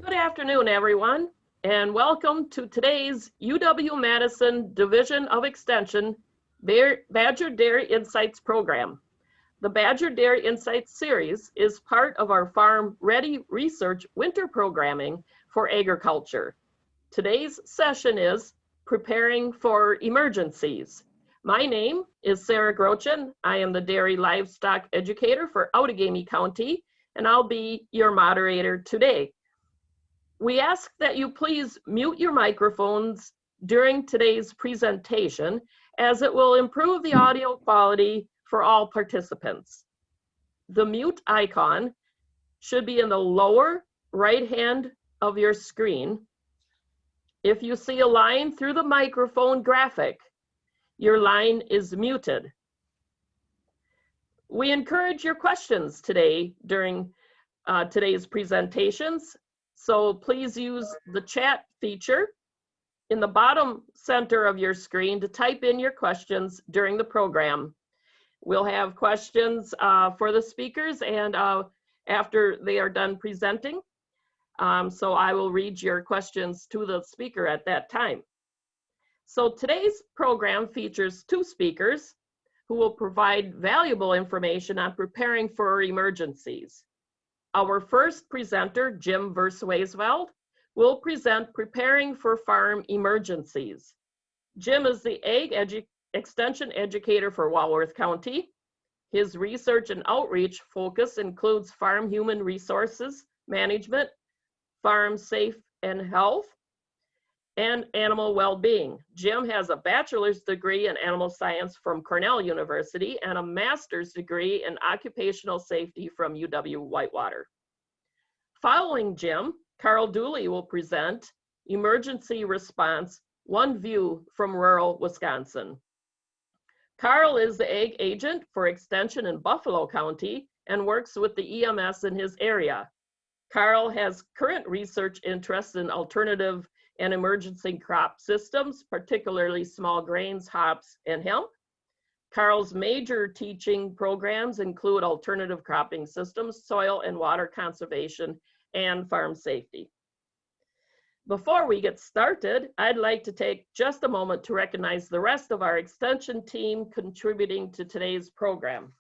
Good afternoon, everyone, and welcome to today's UW-Madison Division of Extension Badger Dairy Insights program. The Badger Dairy Insights series is part of our Farm Ready Research winter programming for agriculture. Today's session is Preparing for Emergencies. My name is Sarah Grochin. I am the Dairy Livestock Educator for Outagamie County, and I'll be your moderator today. We ask that you please mute your microphones during today's presentation, as it will improve the audio quality for all participants. The mute icon should be in the lower right hand of your screen. If you see a line through the microphone graphic, your line is muted. We encourage your questions today during today's presentations. So please use the chat feature in the bottom center of your screen to type in your questions during the program. We'll have questions for the speakers and after they are done presenting. So I will read your questions to the speaker at that time. So today's program features two speakers who will provide valuable information on preparing for emergencies. Our first presenter, Jim Versweisveld, will present Preparing for Farm Emergencies. Jim is the Ag Extension Educator for Walworth County. His research and outreach focus includes farm human resources management, farm safe and health, and animal well-being. Jim has a bachelor's degree in animal science from Cornell University and a master's degree in occupational safety from UW-Whitewater. Following Jim, Carl Dooley will present Emergency Response, One View from Rural Wisconsin. Carl is the Ag Agent for Extension in Buffalo County and works with the EMS in his area. Carl has current research interests in alternative and emergency crop systems, particularly small grains, hops, and hemp. Carl's major teaching programs include alternative cropping systems, soil and water conservation, and farm safety. Before we get started, I'd like to take just a moment to recognize the rest of our extension team contributing to today's program.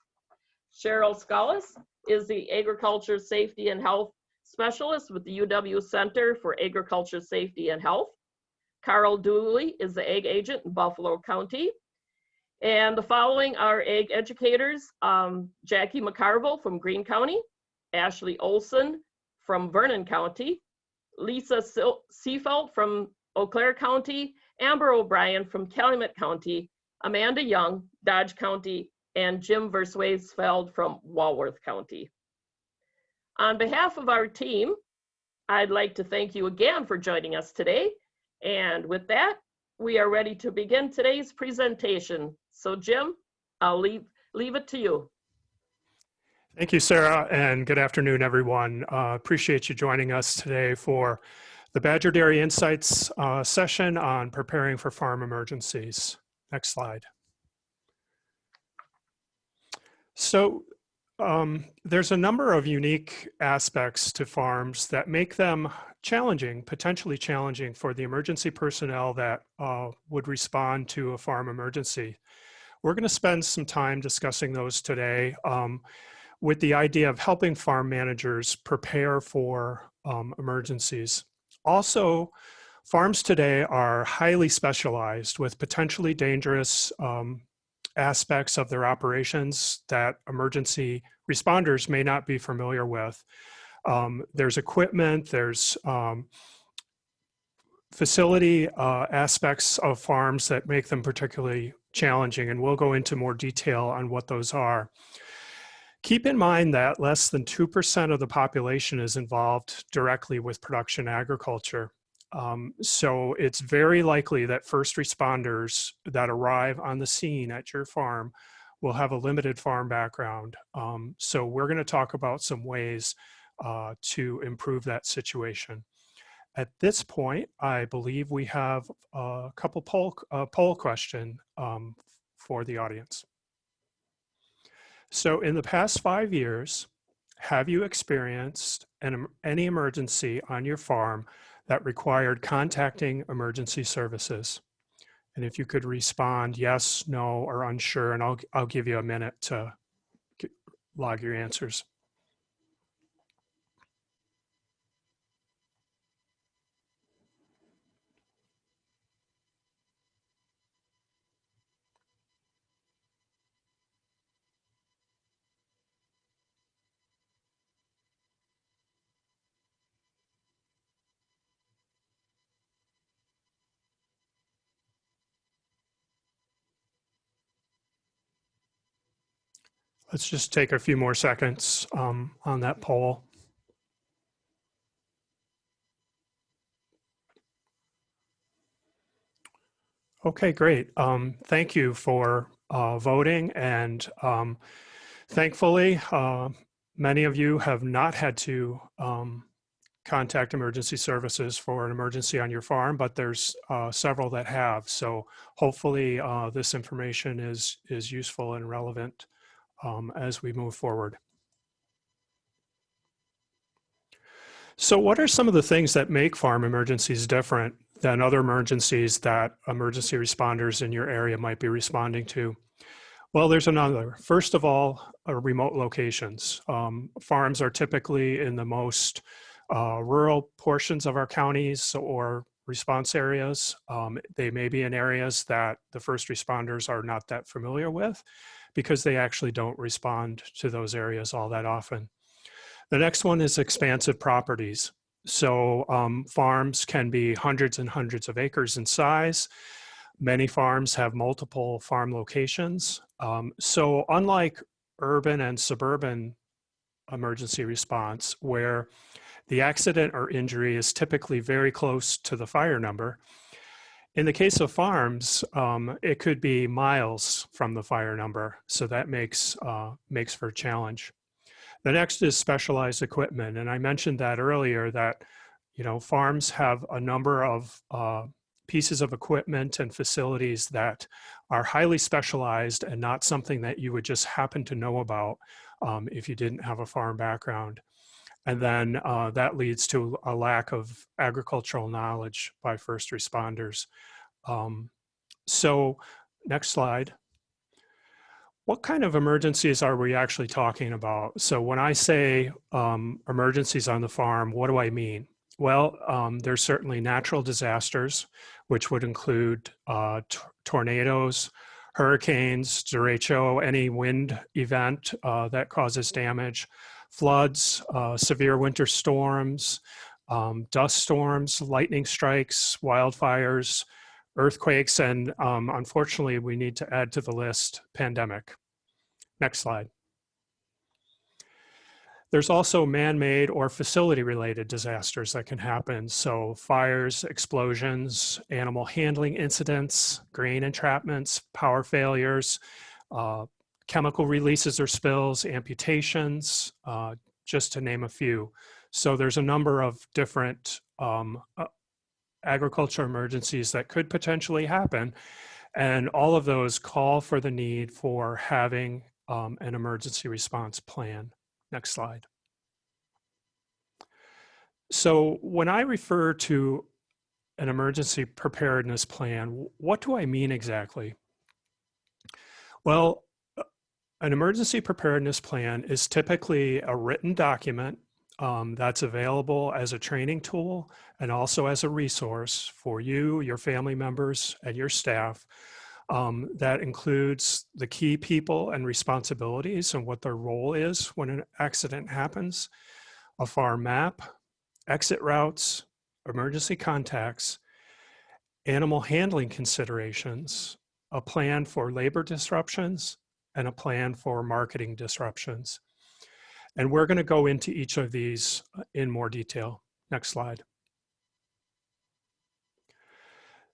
Cheryl Scullis is the Agriculture Safety and Health Specialist with the UW Center for Agriculture Safety and Health. Carl Dooley is the Ag Agent in Buffalo County. And the following are Ag educators, Jackie McCarville from Greene County, Ashley Olson from Vernon County, Lisa Seefeld from Eau Claire County, Amber O'Brien from Calumet County, Amanda Young, Dodge County, and Jim Versweisveld from Walworth County. On behalf of our team, I'd like to thank you again for joining us today. And with that, we are ready to begin today's presentation. So Jim, I'll leave it to you. Thank you, Sarah, and good afternoon, everyone. Appreciate you joining us today for the Badger Dairy Insights session on preparing for farm emergencies. Next slide. So there's a number of unique aspects to farms that make them challenging, potentially challenging for the emergency personnel that would respond to a farm emergency. We're going to spend some time discussing those today with the idea of helping farm managers prepare for emergencies. Also, farms today are highly specialized with potentially dangerous aspects of their operations that emergency responders may not be familiar with. There's equipment, there's facility aspects of farms that make them particularly challenging, and we'll go into more detail on what those are. Keep in mind that less than 2% of the population is involved directly with production agriculture. So it's very likely that first responders that arrive on the scene at your farm will have a limited farm background. So we're going to talk about some ways to improve that situation. At this point, I believe we have a couple poll question for the audience. So in the past 5 years, have you experienced any emergency on your farm that required contacting emergency services? And if you could respond yes, no, or unsure, and I'll give you a minute to log your answers. Let's just take a few more seconds on that poll. Okay, great. Thank you for voting, and thankfully, many of you have not had to contact emergency services for an emergency on your farm, but there's several that have. So hopefully this information is useful and relevant as we move forward. So what are some of the things that make farm emergencies different than other emergencies that emergency responders in your area might be responding to? Well, there's another. First of all, remote locations. Farms are typically in the most rural portions of our counties or response areas. They may be in areas that the first responders are not that familiar with because they actually don't respond to those areas all that often. The next one is expansive properties. So farms can be hundreds and hundreds of acres in size. Many farms have multiple farm locations. So unlike urban and suburban emergency response, where the accident or injury is typically very close to the fire number, in the case of farms, it could be miles from the fire number. So that makes for a challenge. The next is specialized equipment. And I mentioned that earlier that, farms have a number of pieces of equipment and facilities that are highly specialized and not something that you would just happen to know about if you didn't have a farm background. And then that leads to a lack of agricultural knowledge by first responders. So next slide. What kind of emergencies are we actually talking about? So when I say emergencies on the farm, what do I mean? Well, there's certainly natural disasters, which would include tornadoes, hurricanes, derecho, any wind event that causes damage, floods, severe winter storms, dust storms, lightning strikes, wildfires, earthquakes, and unfortunately, we need to add to the list pandemic. Next slide. There's also man-made or facility-related disasters that can happen. So fires, explosions, animal handling incidents, grain entrapments, power failures, chemical releases or spills, amputations, just to name a few. So there's a number of different agriculture emergencies that could potentially happen. And all of those call for the need for having an emergency response plan. Next slide. So when I refer to an emergency preparedness plan, what do I mean exactly? Well, an emergency preparedness plan is typically a written document that's available as a training tool and also as a resource for you, your family members, and your staff. That includes the key people and responsibilities and what their role is when an accident happens, a farm map, exit routes, emergency contacts, animal handling considerations, a plan for labor disruptions, and a plan for marketing disruptions. And we're going to go into each of these in more detail. Next slide.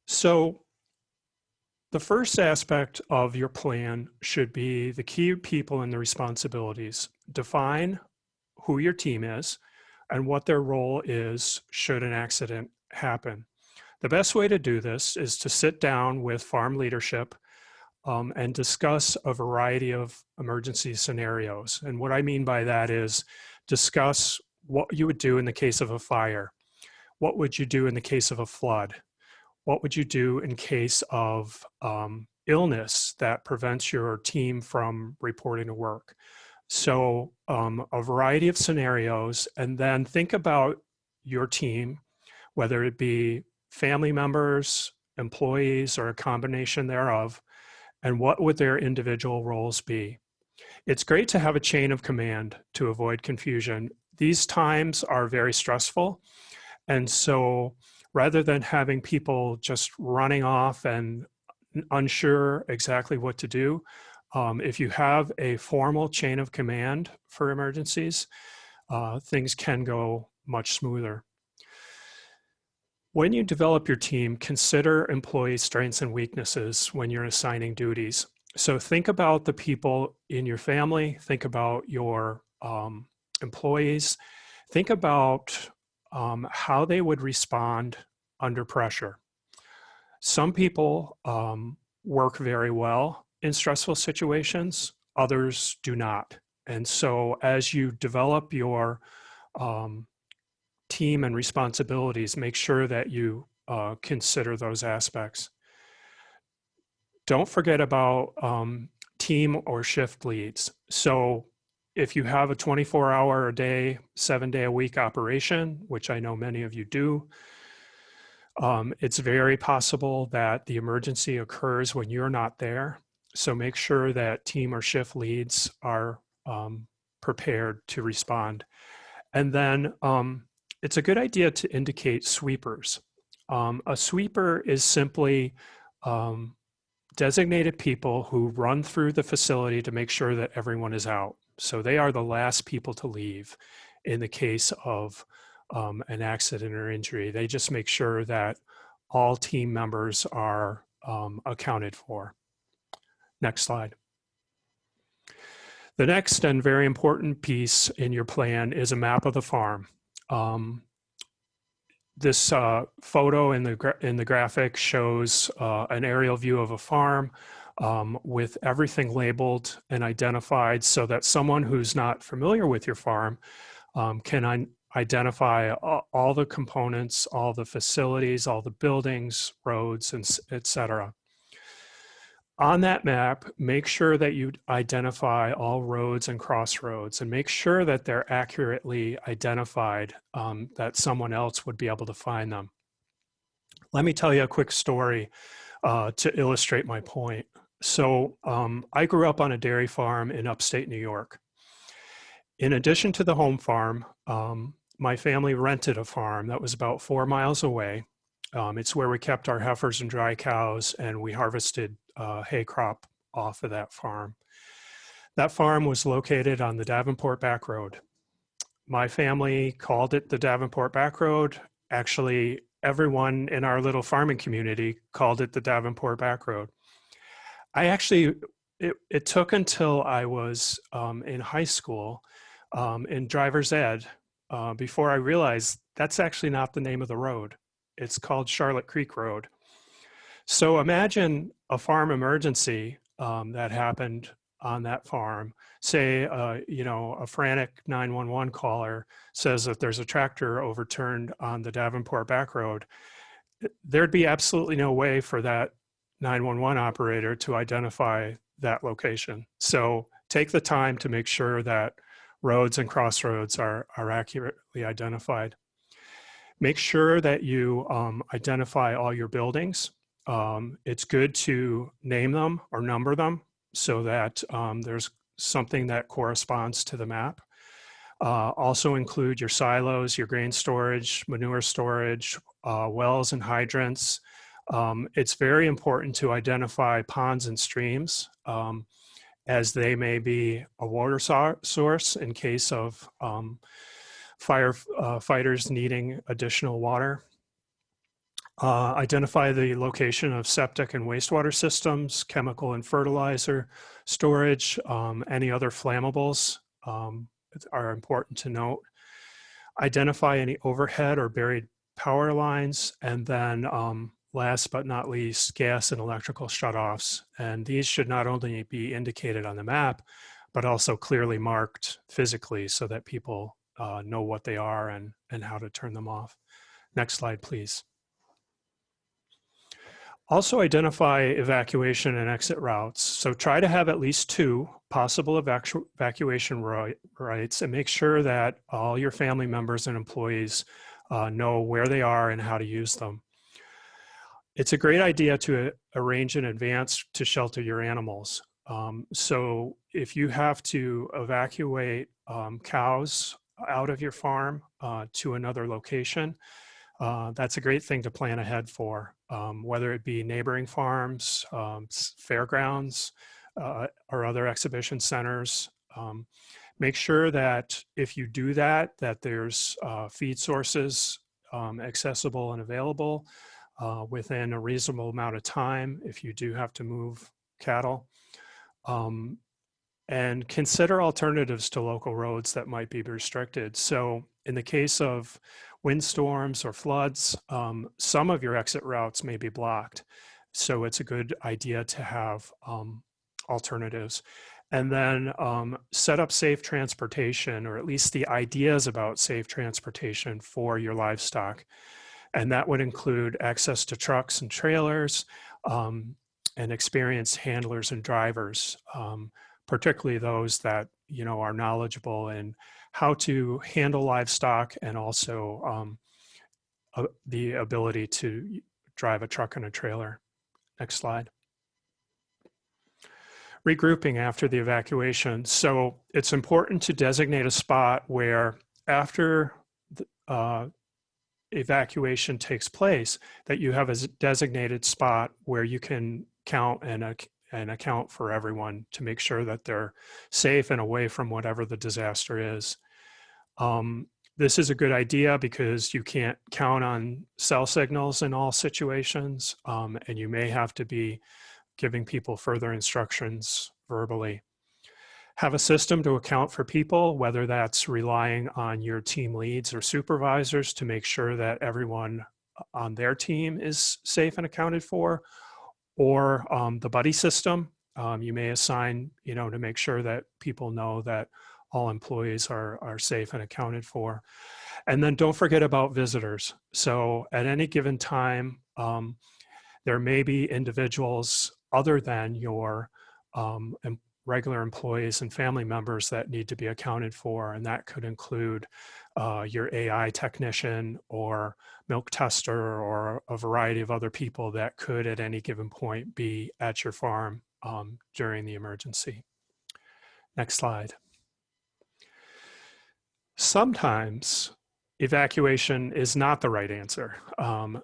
So the first aspect of your plan should be the key people and the responsibilities. Define who your team is and what their role is should an accident happen. The best way to do this is to sit down with farm leadership and discuss a variety of emergency scenarios. And what I mean by that is discuss what you would do in the case of a fire. What would you do in the case of a flood? What would you do in case of illness that prevents your team from reporting to work? So a variety of scenarios, and then think about your team, whether it be family members, employees, or a combination thereof, and what would their individual roles be? It's great to have a chain of command to avoid confusion. These times are very stressful, and so rather than having people just running off and unsure exactly what to do, if you have a formal chain of command for emergencies, things can go much smoother. When you develop your team, consider employee strengths and weaknesses when you're assigning duties. So think about the people in your family, think about your employees, think about how they would respond under pressure. Some people work very well in stressful situations, others do not. And so as you develop your team and responsibilities, make sure that you consider those aspects. Don't forget about team or shift leads. So if you have a 24-hour a day, 7-day-a-week operation, which I know many of you do, it's very possible that the emergency occurs when you're not there. So make sure that team or shift leads are prepared to respond. And then it's a good idea to indicate sweepers. A sweeper is simply designated people who run through the facility to make sure that everyone is out. So they are the last people to leave in the case of an accident or injury. They just make sure that all team members are accounted for. Next slide. The next and very important piece in your plan is a map of the farm. This photo in the graphic shows an aerial view of a farm with everything labeled and identified so that someone who's not familiar with your farm can identify all the components, all the facilities, all the buildings, roads, and et cetera. On that map, make sure that you identify all roads and crossroads and make sure that they're accurately identified, that someone else would be able to find them. Let me tell you a quick story to illustrate my point. So I grew up on a dairy farm in upstate New York. In addition to the home farm, my family rented a farm that was about 4 miles away. It's where we kept our heifers and dry cows, and we harvested hay crop off of that farm. That farm was located on the Davenport Back Road. My family called it the Davenport Back Road. Actually, everyone in our little farming community called it the Davenport Back Road. It took until I was in high school in driver's ed before I realized that's actually not the name of the road. It's called Charlotte Creek Road. So imagine a farm emergency that happened on that farm. Say, a frantic 911 caller says that there's a tractor overturned on the Davenport Back Road. There'd be absolutely no way for that 911 operator to identify that location. So take the time to make sure that roads and crossroads are accurately identified. Make sure that you identify all your buildings. It's good to name them or number them so that there's something that corresponds to the map. Also include your silos, your grain storage, manure storage, wells and hydrants. It's very important to identify ponds and streams as they may be a water source in case of firefighters needing additional water. Identify the location of septic and wastewater systems, chemical and fertilizer storage, any other flammables are important to note. Identify any overhead or buried power lines, and then last but not least, gas and electrical shutoffs. And these should not only be indicated on the map, but also clearly marked physically so that people know what they are and how to turn them off. Next slide, please. Also identify evacuation and exit routes. So try to have at least 2 possible evacuation rights, and make sure that all your family members and employees know where they are and how to use them. It's a great idea to arrange in advance to shelter your animals. So if you have to evacuate cows out of your farm to another location, that's a great thing to plan ahead for, whether it be neighboring farms, fairgrounds, or other exhibition centers. Make sure that if you do that, that there's feed sources accessible and available within a reasonable amount of time if you do have to move cattle. And consider alternatives to local roads that might be restricted. So in the case of windstorms or floods, some of your exit routes may be blocked. So it's a good idea to have alternatives. And then set up safe transportation, or at least the ideas about safe transportation for your livestock. And that would include access to trucks and trailers, and experienced handlers and drivers, particularly those that are knowledgeable in how to handle livestock, and also the ability to drive a truck and a trailer. Next slide. Regrouping after the evacuation. So it's important to designate a spot where after the evacuation takes place, that you have a designated spot where you can count and account for everyone to make sure that they're safe and away from whatever the disaster is. This is a good idea because you can't count on cell signals in all situations, and you may have to be giving people further instructions verbally. Have a system to account for people, whether that's relying on your team leads or supervisors to make sure that everyone on their team is safe and accounted for, or the buddy system. You may assign, to make sure that people know that all employees are safe and accounted for. And then don't forget about visitors. So at any given time, there may be individuals other than your regular employees and family members that need to be accounted for, and that could include your AI technician or milk tester or a variety of other people that could at any given point be at your farm during the emergency. Next slide. Sometimes evacuation is not the right answer.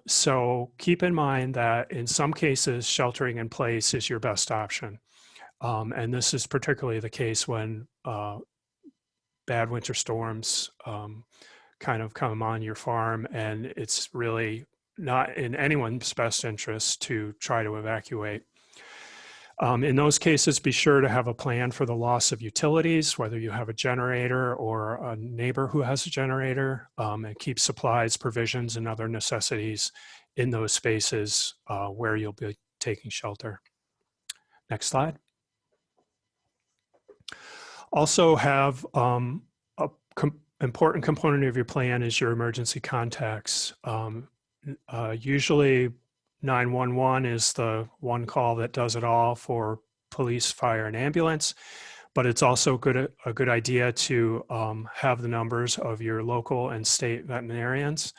So keep in mind that in some cases, sheltering in place is your best option. And this is particularly the case when bad winter storms kind of come on your farm, and it's really not in anyone's best interest to try to evacuate. In those cases, be sure to have a plan for the loss of utilities, whether you have a generator or a neighbor who has a generator, and keep supplies, provisions, and other necessities in those spaces where you'll be taking shelter. Next slide. Also have important component of your plan is your emergency contacts. Usually 911 is the one call that does it all for police, fire, and ambulance, but it's also a good idea to have the numbers of your local and state veterinarians,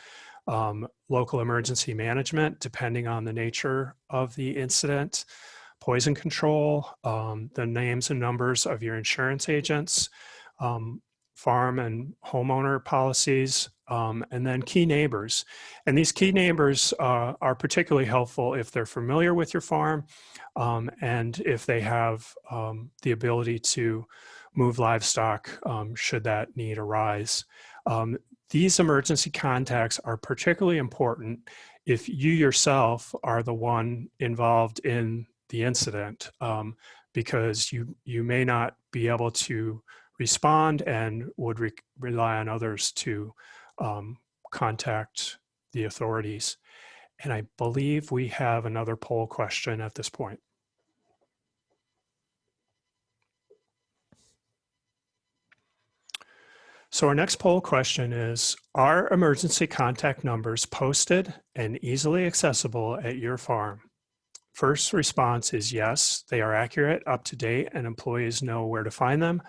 local emergency management, depending on the nature of the incident, poison control, the names and numbers of your insurance agents, farm and homeowner policies, and then key neighbors. And these key neighbors are particularly helpful if they're familiar with your farm and if they have the ability to move livestock should that need arise. These emergency contacts are particularly important if you yourself are the one involved in the incident, because you may not be able to respond and would rely on others to contact the authorities. And I believe we have another poll question at this point. So our next poll question is, are emergency contact numbers posted and easily accessible at your farm? First response is yes, they are accurate, up to date, and employees know where to find them.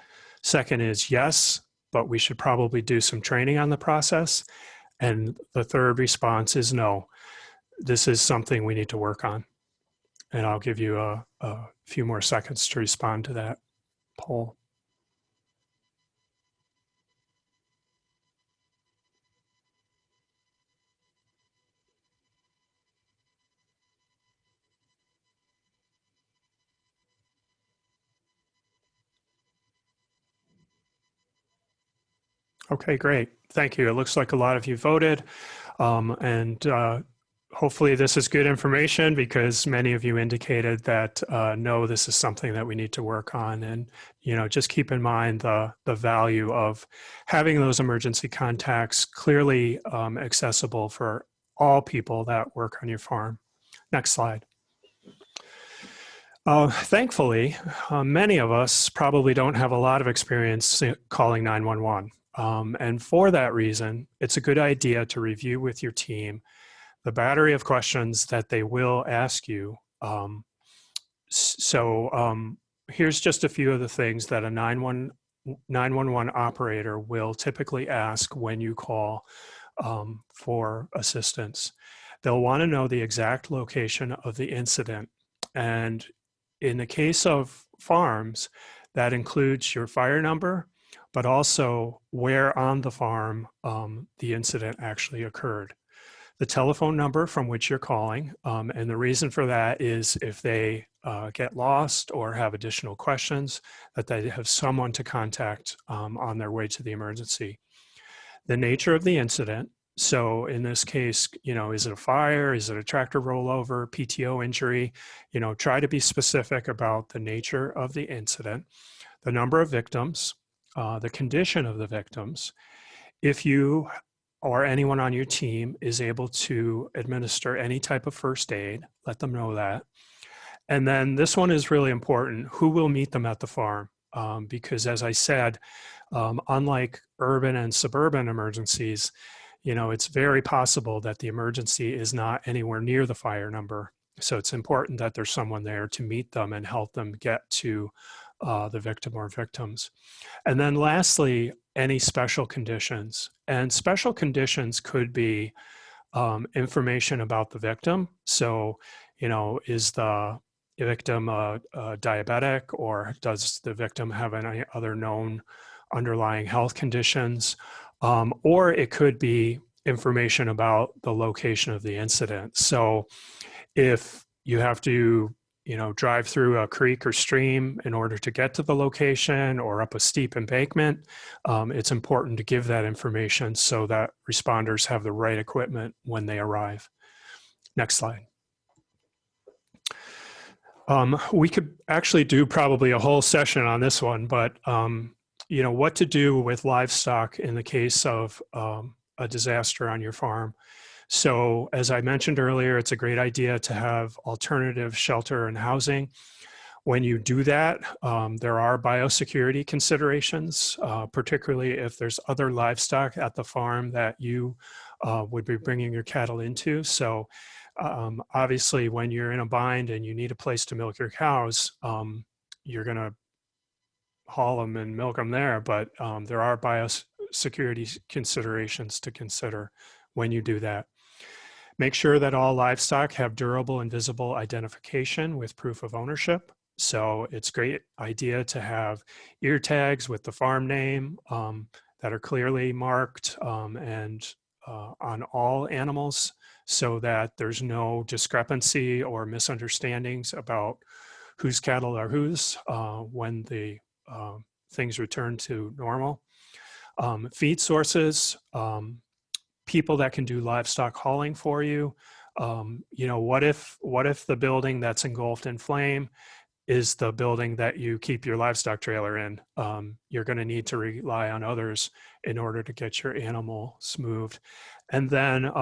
Second is yes, but we should probably do some training on the process. And the third response is no, this is something we need to work on. And I'll give you a few more seconds to respond to that poll. Okay, great. Thank you. It looks like a lot of you voted. Hopefully this is good information, because many of you indicated that no, this is something that we need to work on. And just keep in mind the value of having those emergency contacts clearly accessible for all people that work on your farm. Next slide. Thankfully, many of us probably don't have a lot of experience calling 911. And for that reason, it's a good idea to review with your team the battery of questions that they will ask you. Here's just a few of the things that a 911 operator will typically ask when you call for assistance. They'll want to know the exact location of the incident. And in the case of farms, that includes your fire number, but also where on the farm the incident actually occurred. The telephone number from which you're calling, and the reason for that is if they get lost or have additional questions, that they have someone to contact on their way to the emergency. The nature of the incident, so in this case, is it a fire, is it a tractor rollover, PTO injury? Try to be specific about the nature of the incident, the number of victims, the condition of the victims. If you or anyone on your team is able to administer any type of first aid, let them know that. And then this one is really important: who will meet them at the farm? Because as I said, unlike urban and suburban emergencies, it's very possible that the emergency is not anywhere near the fire number. So it's important that there's someone there to meet them and help them get to the victim or victims. And then lastly, any special conditions. And special conditions could be information about the victim. So, is the victim diabetic, or does the victim have any other known underlying health conditions? Or it could be information about the location of the incident. So if you have to drive through a creek or stream in order to get to the location, or up a steep embankment, it's important to give that information so that responders have the right equipment when they arrive. Next slide. We could actually do probably a whole session on this one, but what to do with livestock in the case of a disaster on your farm. So as I mentioned earlier, it's a great idea to have alternative shelter and housing. When you do that, there are biosecurity considerations, particularly if there's other livestock at the farm that you would be bringing your cattle into. So obviously, when you're in a bind and you need a place to milk your cows, you're going to haul them and milk them there, but there are biosecurity considerations to consider when you do that. Make sure that all livestock have durable and visible identification with proof of ownership. So it's a great idea to have ear tags with the farm name that are clearly marked and on all animals, so that there's no discrepancy or misunderstandings about whose cattle are whose when the things return to normal. Feed sources, people that can do livestock hauling for you. What if the building that's engulfed in flame is the building that you keep your livestock trailer in? You're going to need to rely on others in order to get your animals moved. And then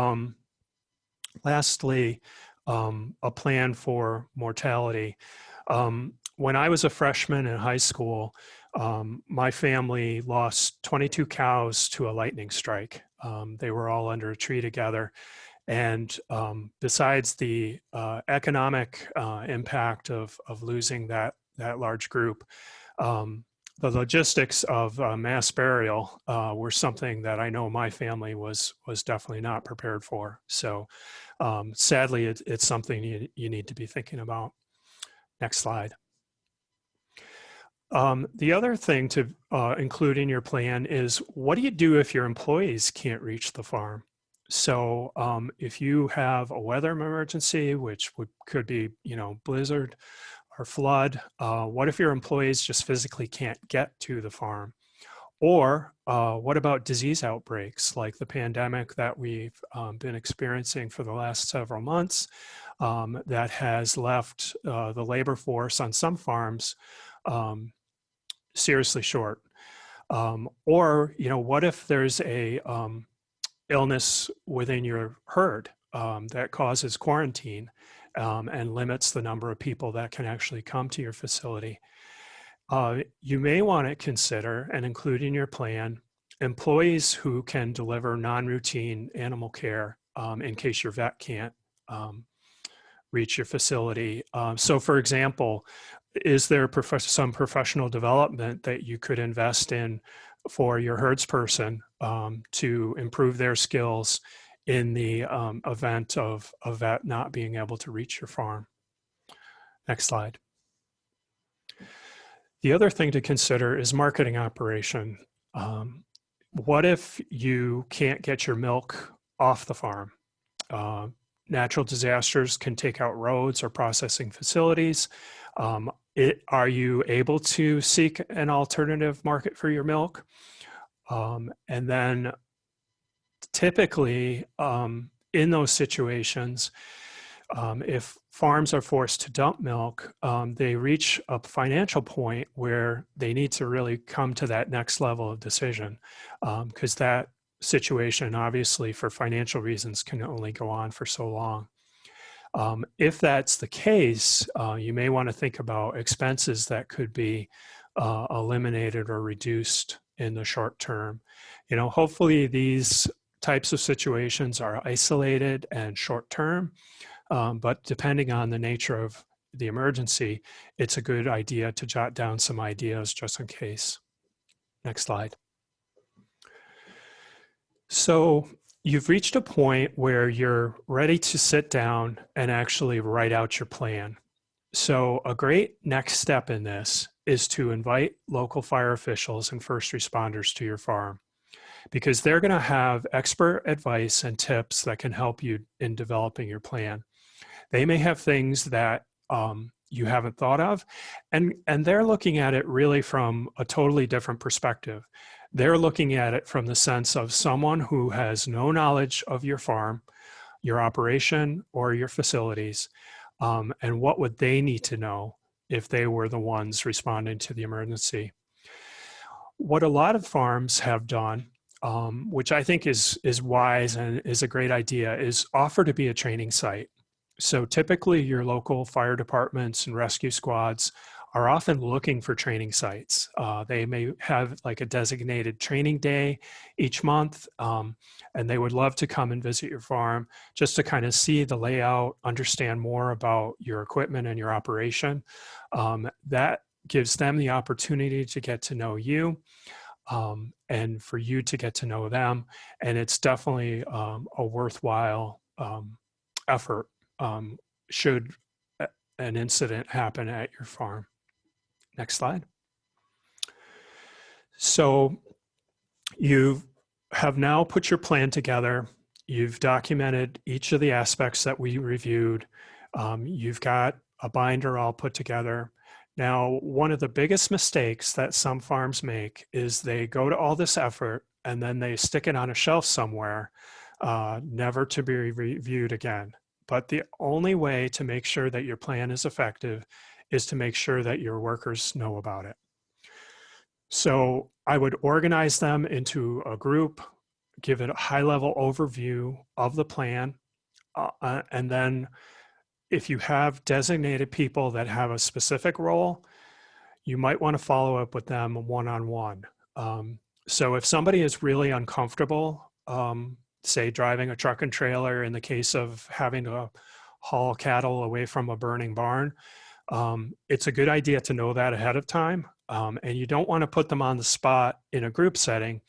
lastly, a plan for mortality. When I was a freshman in high school, My family lost 22 cows to a lightning strike. They were all under a tree together. And besides the economic impact of losing that large group, the logistics of mass burial were something that I know my family was definitely not prepared for. So sadly, it's something you need to be thinking about. Next slide. The other thing to include in your plan is, what do you do if your employees can't reach the farm? So if you have a weather emergency, which could be, blizzard or flood, what if your employees just physically can't get to the farm? Or what about disease outbreaks like the pandemic that we've been experiencing for the last several months that has left the labor force on some farms seriously short? Or, what if there's a illness within your herd that causes quarantine and limits the number of people that can actually come to your facility? You may want to consider and include in your plan employees who can deliver non-routine animal care in case your vet can't reach your facility. So for example, is there some professional development that you could invest in for your herdsperson to improve their skills in the event of a vet not being able to reach your farm? Next slide. The other thing to consider is marketing operation. What if you can't get your milk off the farm? Natural disasters can take out roads or processing facilities. Are you able to seek an alternative market for your milk? And then typically in those situations, if farms are forced to dump milk, they reach a financial point where they need to really come to that next level of decision, because that situation, obviously, for financial reasons, can only go on for so long. If that's the case, you may want to think about expenses that could be eliminated or reduced in the short term. Hopefully these types of situations are isolated and short term, but depending on the nature of the emergency, it's a good idea to jot down some ideas just in case. Next slide. So you've reached a point where you're ready to sit down and actually write out your plan. So a great next step in this is to invite local fire officials and first responders to your farm, because they're going to have expert advice and tips that can help you in developing your plan. They may have things that you haven't thought of, and they're looking at it really from a totally different perspective. They're looking at it from the sense of someone who has no knowledge of your farm, your operation, or your facilities, and what would they need to know if they were the ones responding to the emergency. What a lot of farms have done, which I think is wise and is a great idea, is offer to be a training site. So typically your local fire departments and rescue squads are often looking for training sites. They may have like a designated training day each month, and they would love to come and visit your farm just to kind of see the layout, understand more about your equipment and your operation. That gives them the opportunity to get to know you, and for you to get to know them. And it's definitely a worthwhile effort should an incident happen at your farm. Next slide. So you have now put your plan together. You've documented each of the aspects that we reviewed. You've got a binder all put together. Now, one of the biggest mistakes that some farms make is they go to all this effort and then they stick it on a shelf somewhere, never to be reviewed again. But the only way to make sure that your plan is effective is to make sure that your workers know about it. So I would organize them into a group, give it a high-level overview of the plan, and then if you have designated people that have a specific role, you might want to follow up with them one-on-one. So if somebody is really uncomfortable, say driving a truck and trailer in the case of having to haul cattle away from a burning barn, it's a good idea to know that ahead of time. And you don't want to put them on the spot in a group setting.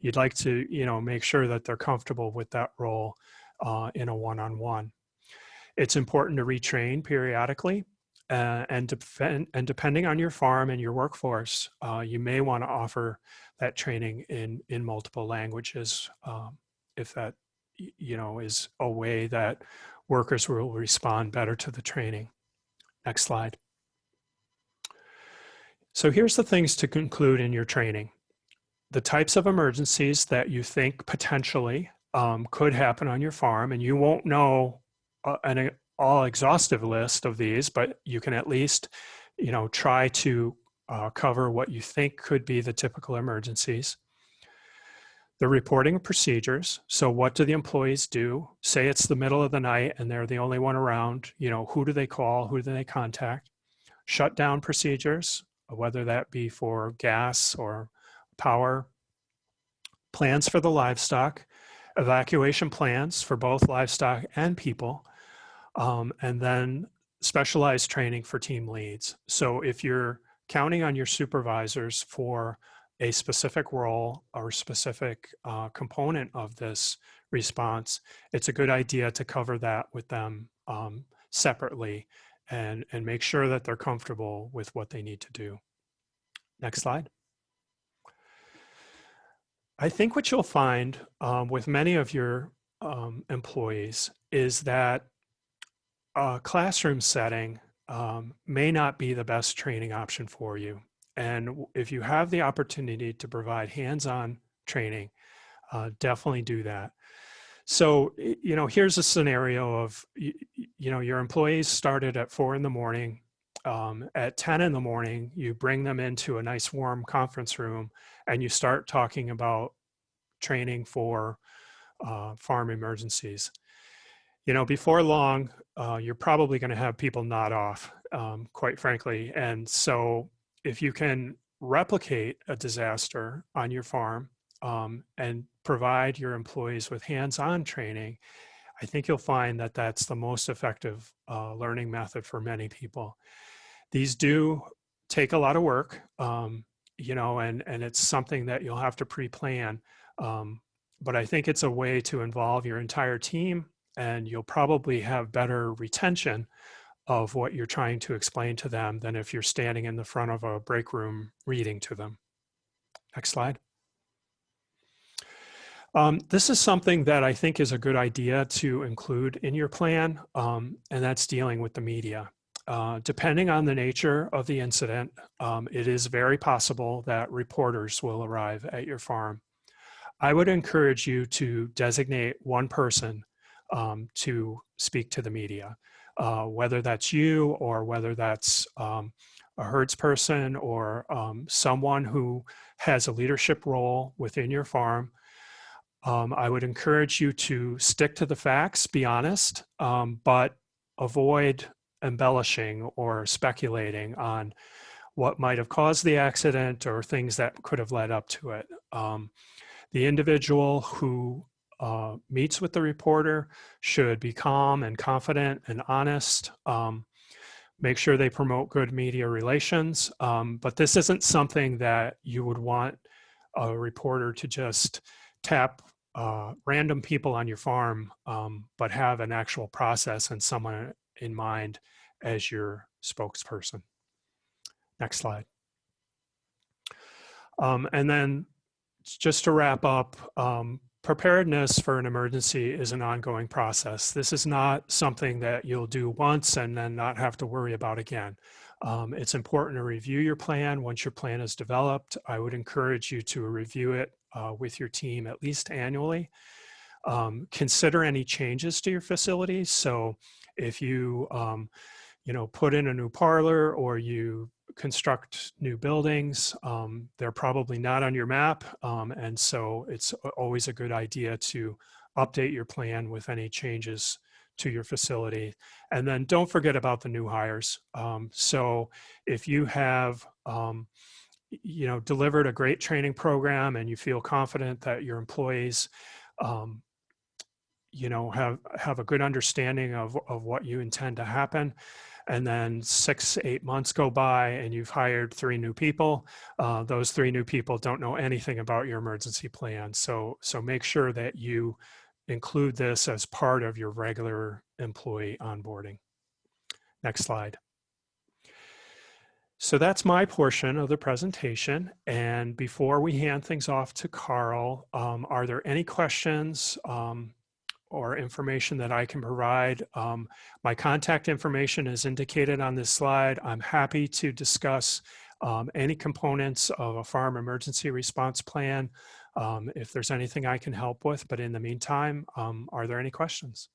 You'd like to, make sure that they're comfortable with that role in a one-on-one. It's important to retrain periodically. And depending on your farm and your workforce, you may want to offer that training in multiple languages, if that is a way that workers will respond better to the training. Next slide. So here's the things to conclude in your training. The types of emergencies that you think potentially could happen on your farm, and you won't know an all exhaustive list of these, but you can at least, try to cover what you think could be the typical emergencies. The reporting of procedures. So what do the employees do? Say it's the middle of the night and they're the only one around, who do they call? Who do they contact? Shutdown procedures, whether that be for gas or power. Plans for the livestock, evacuation plans for both livestock and people, and then specialized training for team leads. So if you're counting on your supervisors for a specific role or specific component of this response, it's a good idea to cover that with them separately and make sure that they're comfortable with what they need to do. Next slide. I think what you'll find with many of your employees is that a classroom setting may not be the best training option for you. And if you have the opportunity to provide hands-on training, definitely do that. So, here's a scenario of, your employees started at 4 in the morning. At 10 in the morning, you bring them into a nice warm conference room and you start talking about training for farm emergencies. Before long, you're probably going to have people nod off, quite frankly. And so if you can replicate a disaster on your farm and provide your employees with hands-on training, I think you'll find that that's the most effective learning method for many people. These do take a lot of work, and it's something that you'll have to pre-plan. But I think it's a way to involve your entire team, and you'll probably have better retention of what you're trying to explain to them than if you're standing in the front of a break room reading to them. Next slide. This is something that I think is a good idea to include in your plan, and that's dealing with the media. Depending on the nature of the incident, it is very possible that reporters will arrive at your farm. I would encourage you to designate one person to speak to the media, whether that's you or whether that's a herds person or someone who has a leadership role within your farm. I would encourage you to stick to the facts, be honest, but avoid embellishing or speculating on what might have caused the accident or things that could have led up to it. The individual who meets with the reporter should be calm and confident and honest. Make sure they promote good media relations. But this isn't something that you would want a reporter to just tap random people on your farm, but have an actual process and someone in mind as your spokesperson. Next slide. And then just to wrap up, preparedness for an emergency is an ongoing process. This is not something that you'll do once and then not have to worry about again. It's important to review your plan. Once your plan is developed, I would encourage you to review it with your team at least annually. Consider any changes to your facilities. So if you, put in a new parlor or you construct new buildings, they're probably not on your map. And so it's always a good idea to update your plan with any changes to your facility. And then don't forget about the new hires. So if you have delivered a great training program and you feel confident that your employees, have a good understanding of what you intend to happen. And then 6 to 8 months go by and you've hired 3 new people. Those 3 new people don't know anything about your emergency plan. So make sure that you include this as part of your regular employee onboarding. Next slide. So that's my portion of the presentation. And before we hand things off to Carl, are there any questions or information that I can provide? My contact information is indicated on this slide. I'm happy to discuss any components of a farm emergency response plan if there's anything I can help with. But in the meantime, are there any questions?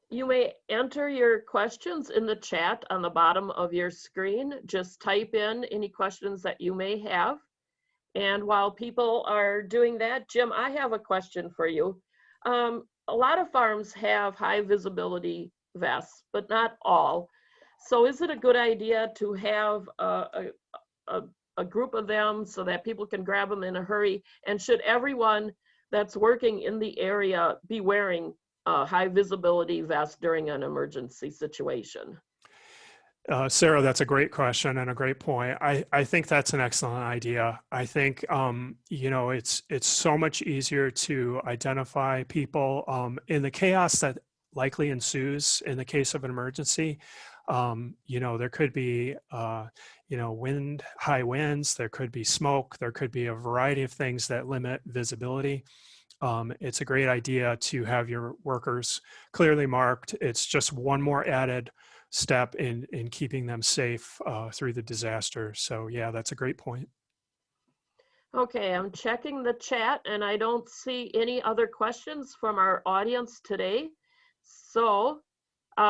You may enter your questions in the chat on the bottom of your screen. Just type in any questions that you may have. And while people are doing that, Jim, I have a question for you. A lot of farms have high visibility vests, but not all. So is it a good idea to have a group of them so that people can grab them in a hurry? And should everyone that's working in the area be wearing a high visibility vest during an emergency situation? Sarah, that's a great question and a great point. I think that's an excellent idea. I think, it's so much easier to identify people in the chaos that likely ensues in the case of an emergency. There could be, high winds, there could be smoke, there could be a variety of things that limit visibility. It's a great idea to have your workers clearly marked. It's just one more added step in keeping them safe through the disaster. So yeah, that's a great point. Okay, I'm checking the chat and I don't see any other questions from our audience today. So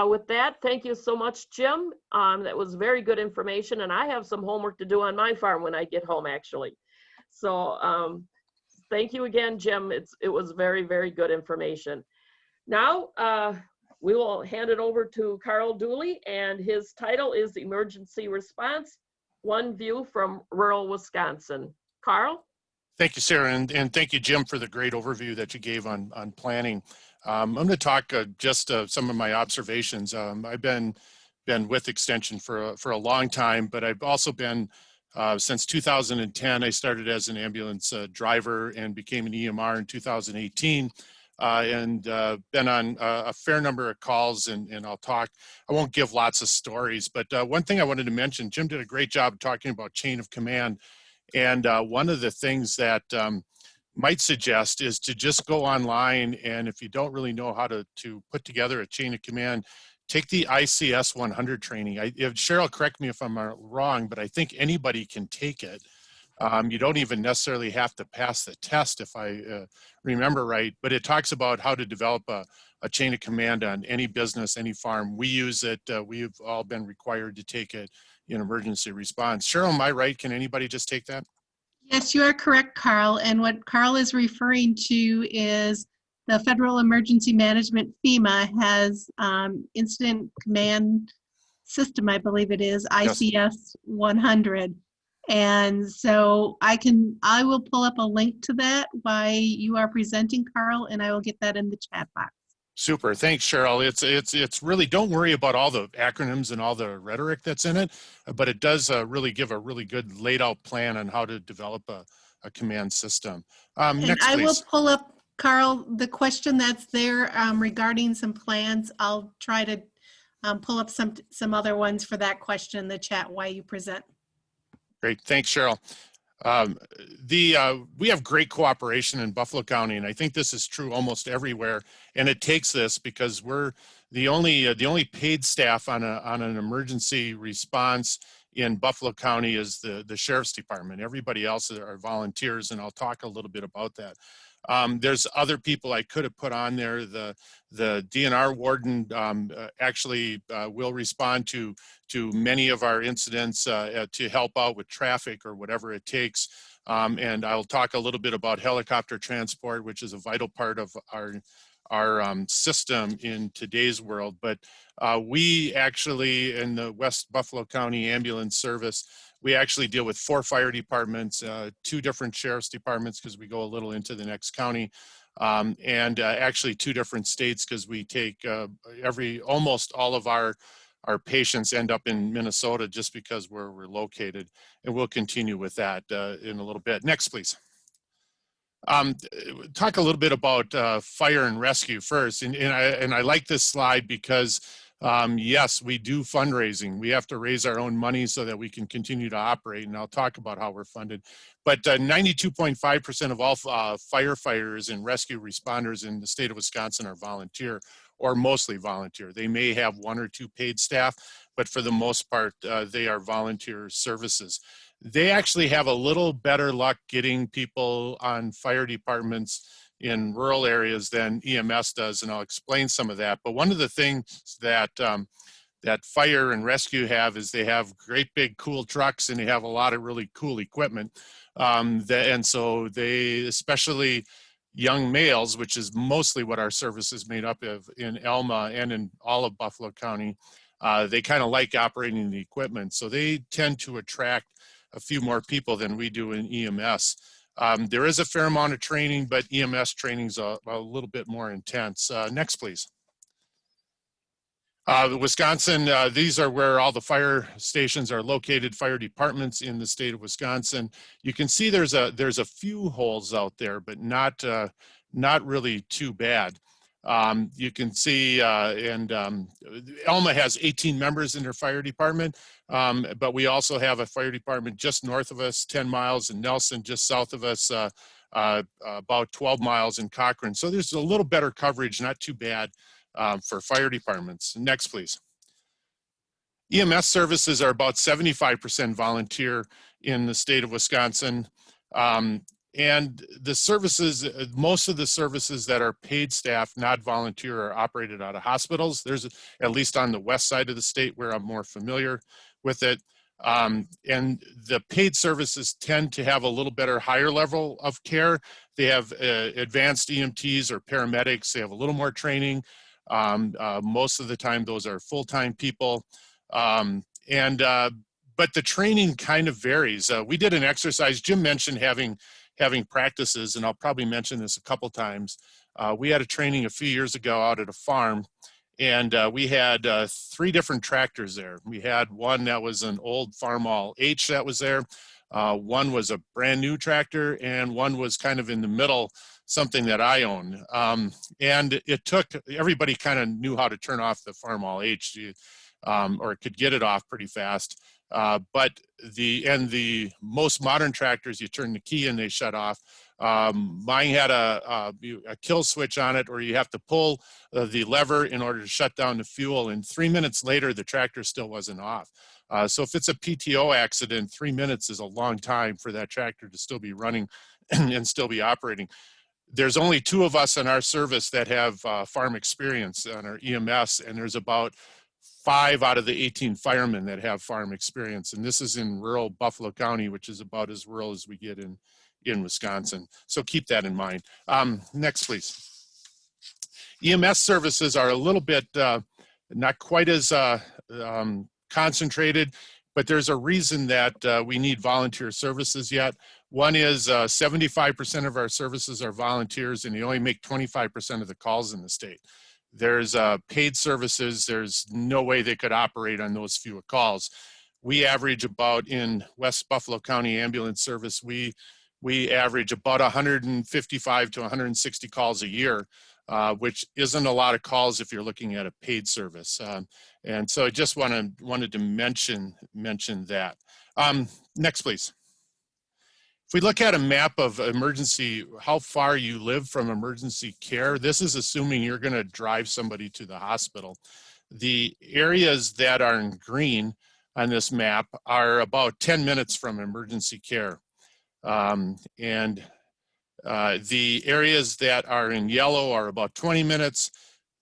with that, thank you so much, Jim. That was very good information, and I have some homework to do on my farm when I get home, actually. So thank you again, Jim. It was very, very good information. Now, we will hand it over to Carl Dooley, and his title is Emergency Response, One View from Rural Wisconsin. Carl? Thank you, Sarah, and thank you, Jim, for the great overview that you gave on planning. I'm going to talk just some of my observations. I've been with Extension for a long time, but I've also been, since 2010, I started as an ambulance driver and became an EMR in 2018. And been on a fair number of calls, and I won't give lots of stories, but one thing I wanted to mention, Jim did a great job talking about chain of command. And one of the things that might suggest is to just go online, and if you don't really know how to put together a chain of command, take the ICS 100 training. If Cheryl, correct me if I'm wrong, but I think anybody can take it. You don't even necessarily have to pass the test, if I remember right, but it talks about how to develop a chain of command on any business, any farm. We use it. We've all been required to take it in emergency response. Cheryl, am I right? Can anybody just take that? Yes, you are correct, Carl. And what Carl is referring to is the Federal Emergency Management, FEMA, has Incident Command System, I believe it is, ICS 100. And so I will pull up a link to that while you are presenting, Carl, and I will get that in the chat box. Super, thanks, Cheryl. It's really, don't worry about all the acronyms and all the rhetoric that's in it, but it does really give a really good laid out plan on how to develop a command system. Next, I please. will pull up, Carl, the question that's there regarding some plans. I'll try to pull up some other ones for that question in the chat while you present. Great, thanks, Cheryl. We have great cooperation in Buffalo County, and I think this is true almost everywhere. And it takes this because we're the only paid staff on an emergency response in Buffalo County is the Sheriff's Department. Everybody else are volunteers, and I'll talk a little bit about that. There's other people I could have put on there. The DNR warden actually will respond to many of our incidents to help out with traffic or whatever it takes. And I'll talk a little bit about helicopter transport, which is a vital part of system in today's world. But we actually, in the West Buffalo County Ambulance Service, we actually deal with 4 fire departments, 2 different sheriff's departments because we go a little into the next county, and actually 2 different states because we take almost all of our patients end up in Minnesota just because where we're located, and we'll continue with that in a little bit. Next, please. Talk a little bit about fire and rescue first, and I like this slide because yes, we do fundraising. We have to raise our own money so that we can continue to operate, and I'll talk about how we're funded. But 92.5% of all firefighters and rescue responders in the state of Wisconsin are volunteer, or mostly volunteer. They may have 1 or 2 paid staff, but for the most part, they are volunteer services. They actually have a little better luck getting people on fire departments in rural areas than EMS does, and I'll explain some of that. But one of the things that that fire and rescue have is they have great big cool trucks, and they have a lot of really cool equipment. And so they, especially young males, which is mostly what our service is made up of in Alma and in all of Buffalo County, they kind of like operating the equipment. So they tend to attract a few more people than we do in EMS. There is a fair amount of training, but EMS training is a little bit more intense. Next, please. Wisconsin, these are where all the fire stations are located, fire departments in the state of Wisconsin. You can see there's a few holes out there, but not really too bad. You can see, Alma has 18 members in their fire department, but we also have a fire department just north of us, 10 miles, and Nelson just south of us, about 12 miles in Cochrane. So there's a little better coverage, not too bad for fire departments. Next, please. EMS services are about 75% volunteer in the state of Wisconsin. And the services, most of the services that are paid staff, not volunteer, are operated out of hospitals. There's, at least on the west side of the state where I'm more familiar with it. And the paid services tend to have a little better, higher level of care. They have advanced EMTs or paramedics. They have a little more training. Most of the time, those are full-time people. But the training kind of varies. We did an exercise. Jim mentioned having practices, and I'll probably mention this a couple times. We had a training a few years ago out at a farm, and we had 3 different tractors there. We had one that was an old Farmall H that was there. One was a brand new tractor, and one was kind of in the middle, something that I own. And it took, everybody kind of knew how to turn off the Farmall H, or could get it off pretty fast. But the most modern tractors, you turn the key and they shut off. Mine had a kill switch on it, or you have to pull the lever in order to shut down the fuel. And 3 minutes later, the tractor still wasn't off. So if it's a PTO accident, 3 minutes is a long time for that tractor to still be running and still be operating. There's only 2 of us in our service that have farm experience on our EMS, and there's about 5 out of the 18 firemen that have farm experience. And this is in rural Buffalo County, which is about as rural as we get in Wisconsin. So keep that in mind. Next, please. EMS services are a little bit not quite as concentrated, but there's a reason that we need volunteer services yet. One is 75% of our services are volunteers, and they only make 25% of the calls in the state. There's paid services. There's no way they could operate on those fewer calls. We average about, in West Buffalo County Ambulance Service, we average about 155 to 160 calls a year, which isn't a lot of calls if you're looking at a paid service. And so I just wanted to mention that. Next, please. If we look at a map of emergency, how far you live from emergency care, this is assuming you're going to drive somebody to the hospital. The areas that are in green on this map are about 10 minutes from emergency care. The areas that are in yellow are about 20 minutes.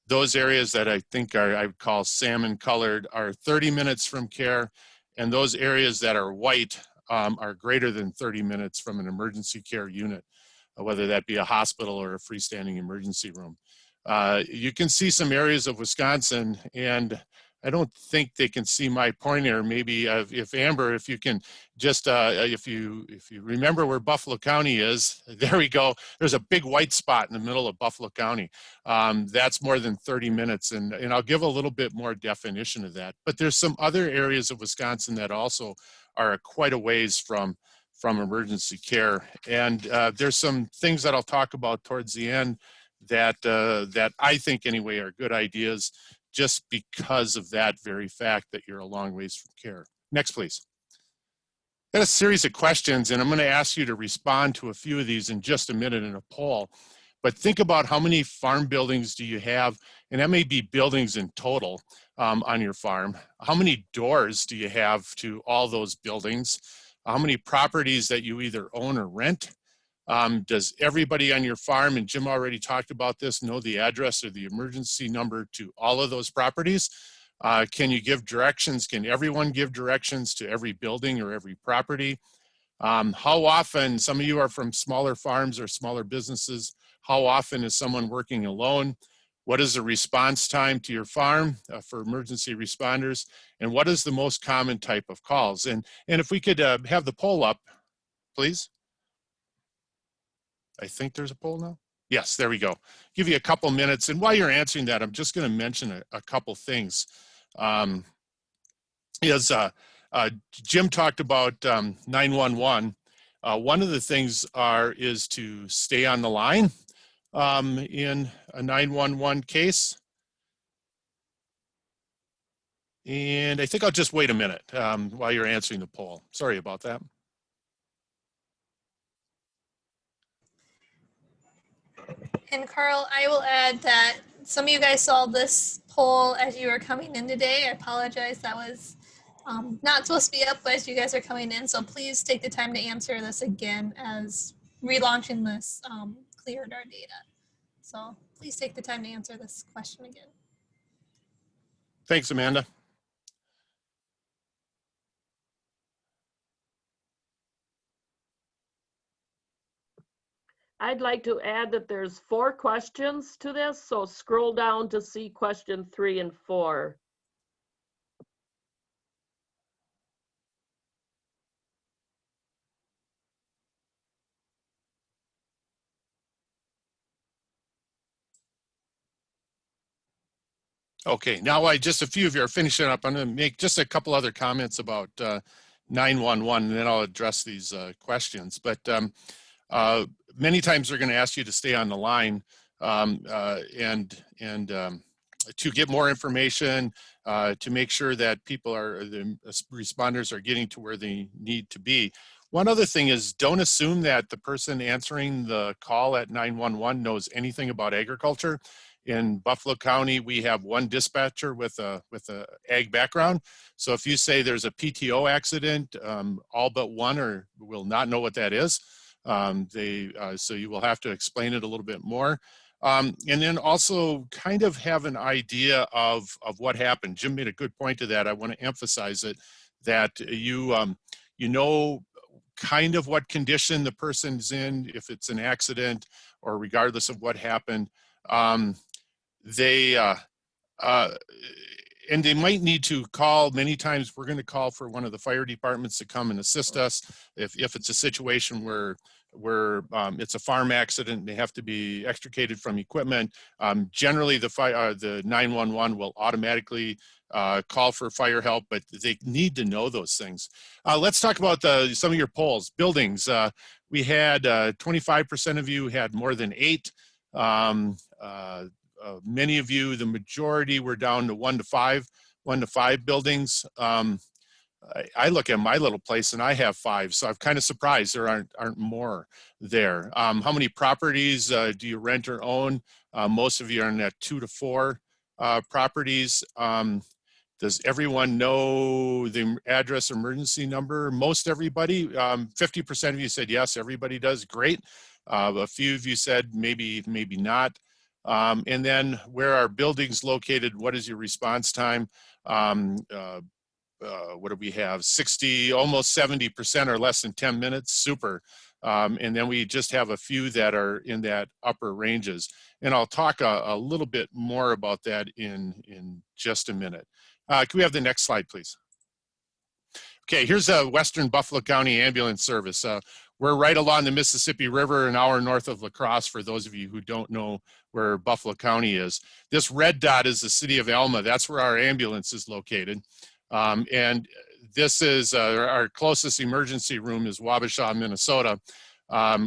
Those areas that I think are, I would call salmon colored, are 30 minutes from care. And those areas that are white are greater than 30 minutes from an emergency care unit, whether that be a hospital or a freestanding emergency room. You can see some areas of Wisconsin, and I don't think they can see my pointer. Maybe if Amber, if you can just, if you remember where Buffalo County is, there we go. There's a big white spot in the middle of Buffalo County. That's more than 30 minutes, and I'll give a little bit more definition of that. But there's some other areas of Wisconsin that also are quite a ways from emergency care. And there's some things that I'll talk about towards the end that that I think anyway are good ideas, just because of that very fact that you're a long ways from care. Next, please. Got a series of questions, and I'm going to ask you to respond to a few of these in just a minute in a poll. But think about how many farm buildings do you have, and that may be buildings in total on your farm. How many doors do you have to all those buildings? How many properties that you either own or rent? Does everybody on your farm, and Jim already talked about this, know the address or the emergency number to all of those properties? Can you give directions? Can everyone give directions to every building or every property? How often, some of you are from smaller farms or smaller businesses, how often is someone working alone? What is the response time to your farm for emergency responders? And what is the most common type of calls? And if we could have the poll up, please. I think there's a poll now. Yes, there we go. Give you a couple minutes. And while you're answering that, I'm just going to mention a couple things. Jim talked about 911. One of the things is to stay on the line in a 911 case. And I think I'll just wait a minute while you're answering the poll. Sorry about that. And Carl, I will add that some of you guys saw this poll as you were coming in today. I apologize, that was not supposed to be up as you guys are coming in. So please take the time to answer this again, as relaunching this cleared our data. So please take the time to answer this question again. Thanks, Amanda. I'd like to add that there's 4 questions to this, so scroll down to see question 3 and 4. Okay, now just a few of you are finishing up. I'm going to make just a couple other comments about 911, and then I'll address these questions. But many times they're going to ask you to stay on the line and to get more information, to make sure that the responders are getting to where they need to be. One other thing is, don't assume that the person answering the call at 911 knows anything about agriculture. In Buffalo County, we have one dispatcher with a ag background. So if you say there's a PTO accident, all but one will not know what that is. So you will have to explain it a little bit more. And then also kind of have an idea of what happened. Jim made a good point to that. I want to emphasize it, that you know kind of what condition the person's in, if it's an accident or regardless of what happened. And they might need to call. Many times we're going to call for one of the fire departments to come and assist us if it's a situation where it's a farm accident and they have to be extricated from equipment. Generally the 911 will automatically call for fire help, but they need to know those things. Let's talk about some of your polls. Buildings, we had 25% of you had more than 8. Many of you, the majority, were down to 1 to 5 buildings. I look at my little place and I have 5, so I'm kind of surprised there aren't more there. How many properties do you rent or own? Most of you are in that 2 to 4 properties. Does everyone know the address emergency number? Most everybody. 50% of you said yes, everybody does. Great. A few of you said maybe not. And then where are buildings located? What is your response time? What do we have? 60, almost 70% are less than 10 minutes. Super. And then we just have a few that are in that upper ranges. And I'll talk a little bit more about that in just a minute. Can we have the next slide, please? Okay, here's a Western Buffalo County Ambulance Service. We're right along the Mississippi River, an hour north of La Crosse, for those of you who don't know where Buffalo County is. This red dot is the city of Alma. That's where our ambulance is located. And this is our closest emergency room is Wabasha, Minnesota.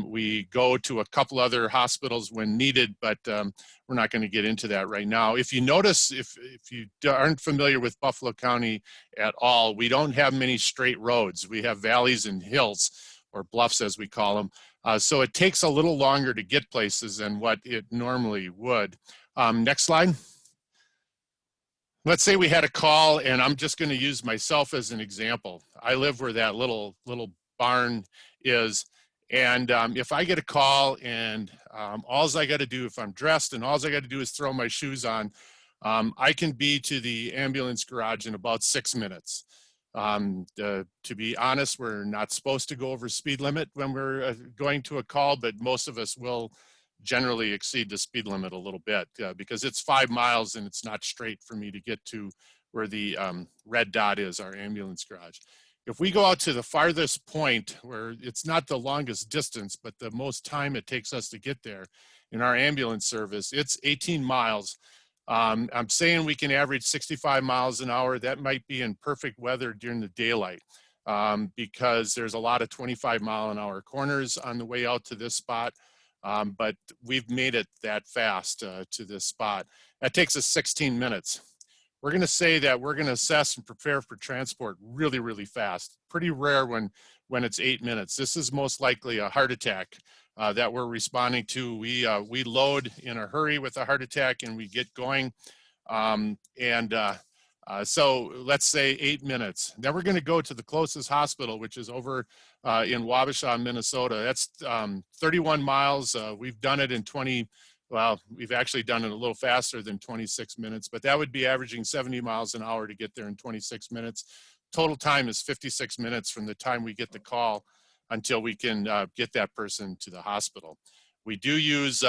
We go to a couple other hospitals when needed, but we're not going to get into that right now. If you notice, if you aren't familiar with Buffalo County at all, we don't have many straight roads. We have valleys and hills, or bluffs as we call them. So it takes a little longer to get places than what it normally would. Next slide. Let's say we had a call, and I'm just going to use myself as an example. I live where that little barn is. And if I get a call and all I got to do, if I'm dressed and all I got to do is throw my shoes on, I can be to the ambulance garage in about 6 minutes. To be honest, we're not supposed to go over speed limit when we're going to a call, but most of us will generally exceed the speed limit a little bit because it's 5 miles and it's not straight for me to get to where the red dot is, our ambulance garage. If we go out to the farthest point where it's not the longest distance, but the most time it takes us to get there in our ambulance service, it's 18 miles. I'm saying we can average 65 miles an hour. That might be in perfect weather during the daylight because there's a lot of 25-mile-an-hour corners on the way out to this spot. But we've made it that fast to this spot. That takes us 16 minutes. We're going to say that we're going to assess and prepare for transport really, really fast. Pretty rare when it's 8 minutes. This is most likely a heart attack that we're responding to. We load in a hurry with a heart attack and we get going. So let's say 8 minutes. Then we're going to go to the closest hospital, which is over in Wabasha, Minnesota. That's 31 miles. We've done it in we've actually done it a little faster than 26 minutes, but that would be averaging 70 miles an hour to get there in 26 minutes. Total time is 56 minutes from the time we get the call until we can get that person to the hospital. We do use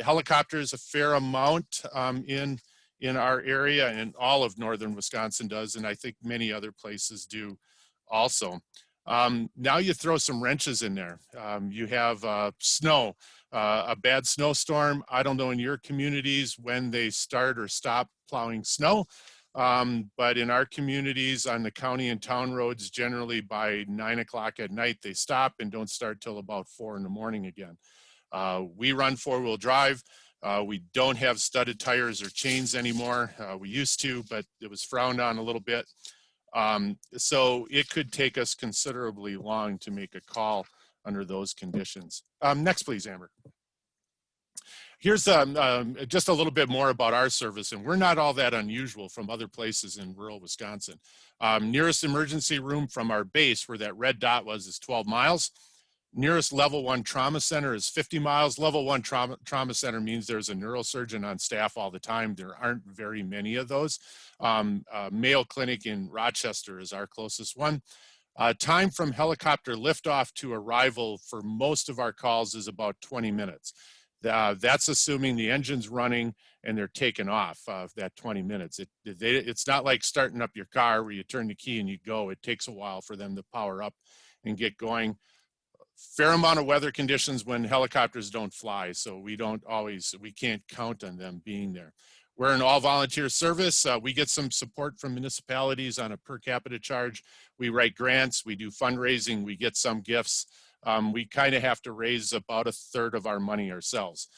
helicopters a fair amount in our area, and all of northern Wisconsin does, and I think many other places do also. Now you throw some wrenches in there. You have snow, a bad snowstorm. I don't know in your communities when they start or stop plowing snow, but in our communities on the county and town roads, generally by 9 o'clock at night, they stop and don't start till about 4 in the morning again. We run 4-wheel drive. We don't have studded tires or chains anymore. We used to, but it was frowned on a little bit. So it could take us considerably long to make a call under those conditions. Next, please, Amber. Here's just a little bit more about our service, and we're not all that unusual from other places in rural Wisconsin. Nearest emergency room from our base, where that red dot was, is 12 miles. Nearest level 1 trauma center is 50 miles. Level 1 trauma center means there's a neurosurgeon on staff all the time. There aren't very many of those. Mayo Clinic in Rochester is our closest one. Time from helicopter liftoff to arrival for most of our calls is about 20 minutes. That's assuming the engine's running and they're taking off that 20 minutes. It's not like starting up your car where you turn the key and you go. It takes a while for them to power up and get going. Fair amount of weather conditions when helicopters don't fly, so we can't count on them being there. We're an all-volunteer service. We get some support from municipalities on a per capita charge. We write grants, we do fundraising, we get some gifts. We kind of have to raise about 1/3 of our money ourselves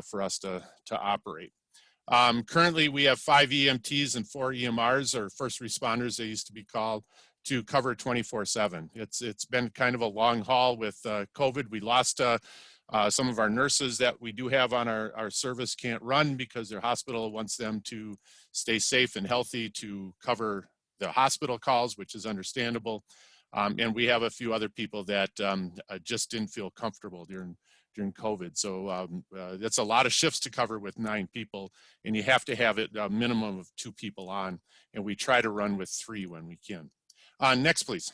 for us to operate. Currently, we have 5 EMTs and 4 EMRs, or first responders they used to be called, to cover 24/7. It's been kind of a long haul with COVID. We lost some of our nurses that we do have on our service can't run because their hospital wants them to stay safe and healthy to cover the hospital calls, which is understandable. And we have a few other people that just didn't feel comfortable during COVID. So that's a lot of shifts to cover with 9 people, and you have to have it a minimum of 2 people on, and we try to run with 3 when we can. Next, please.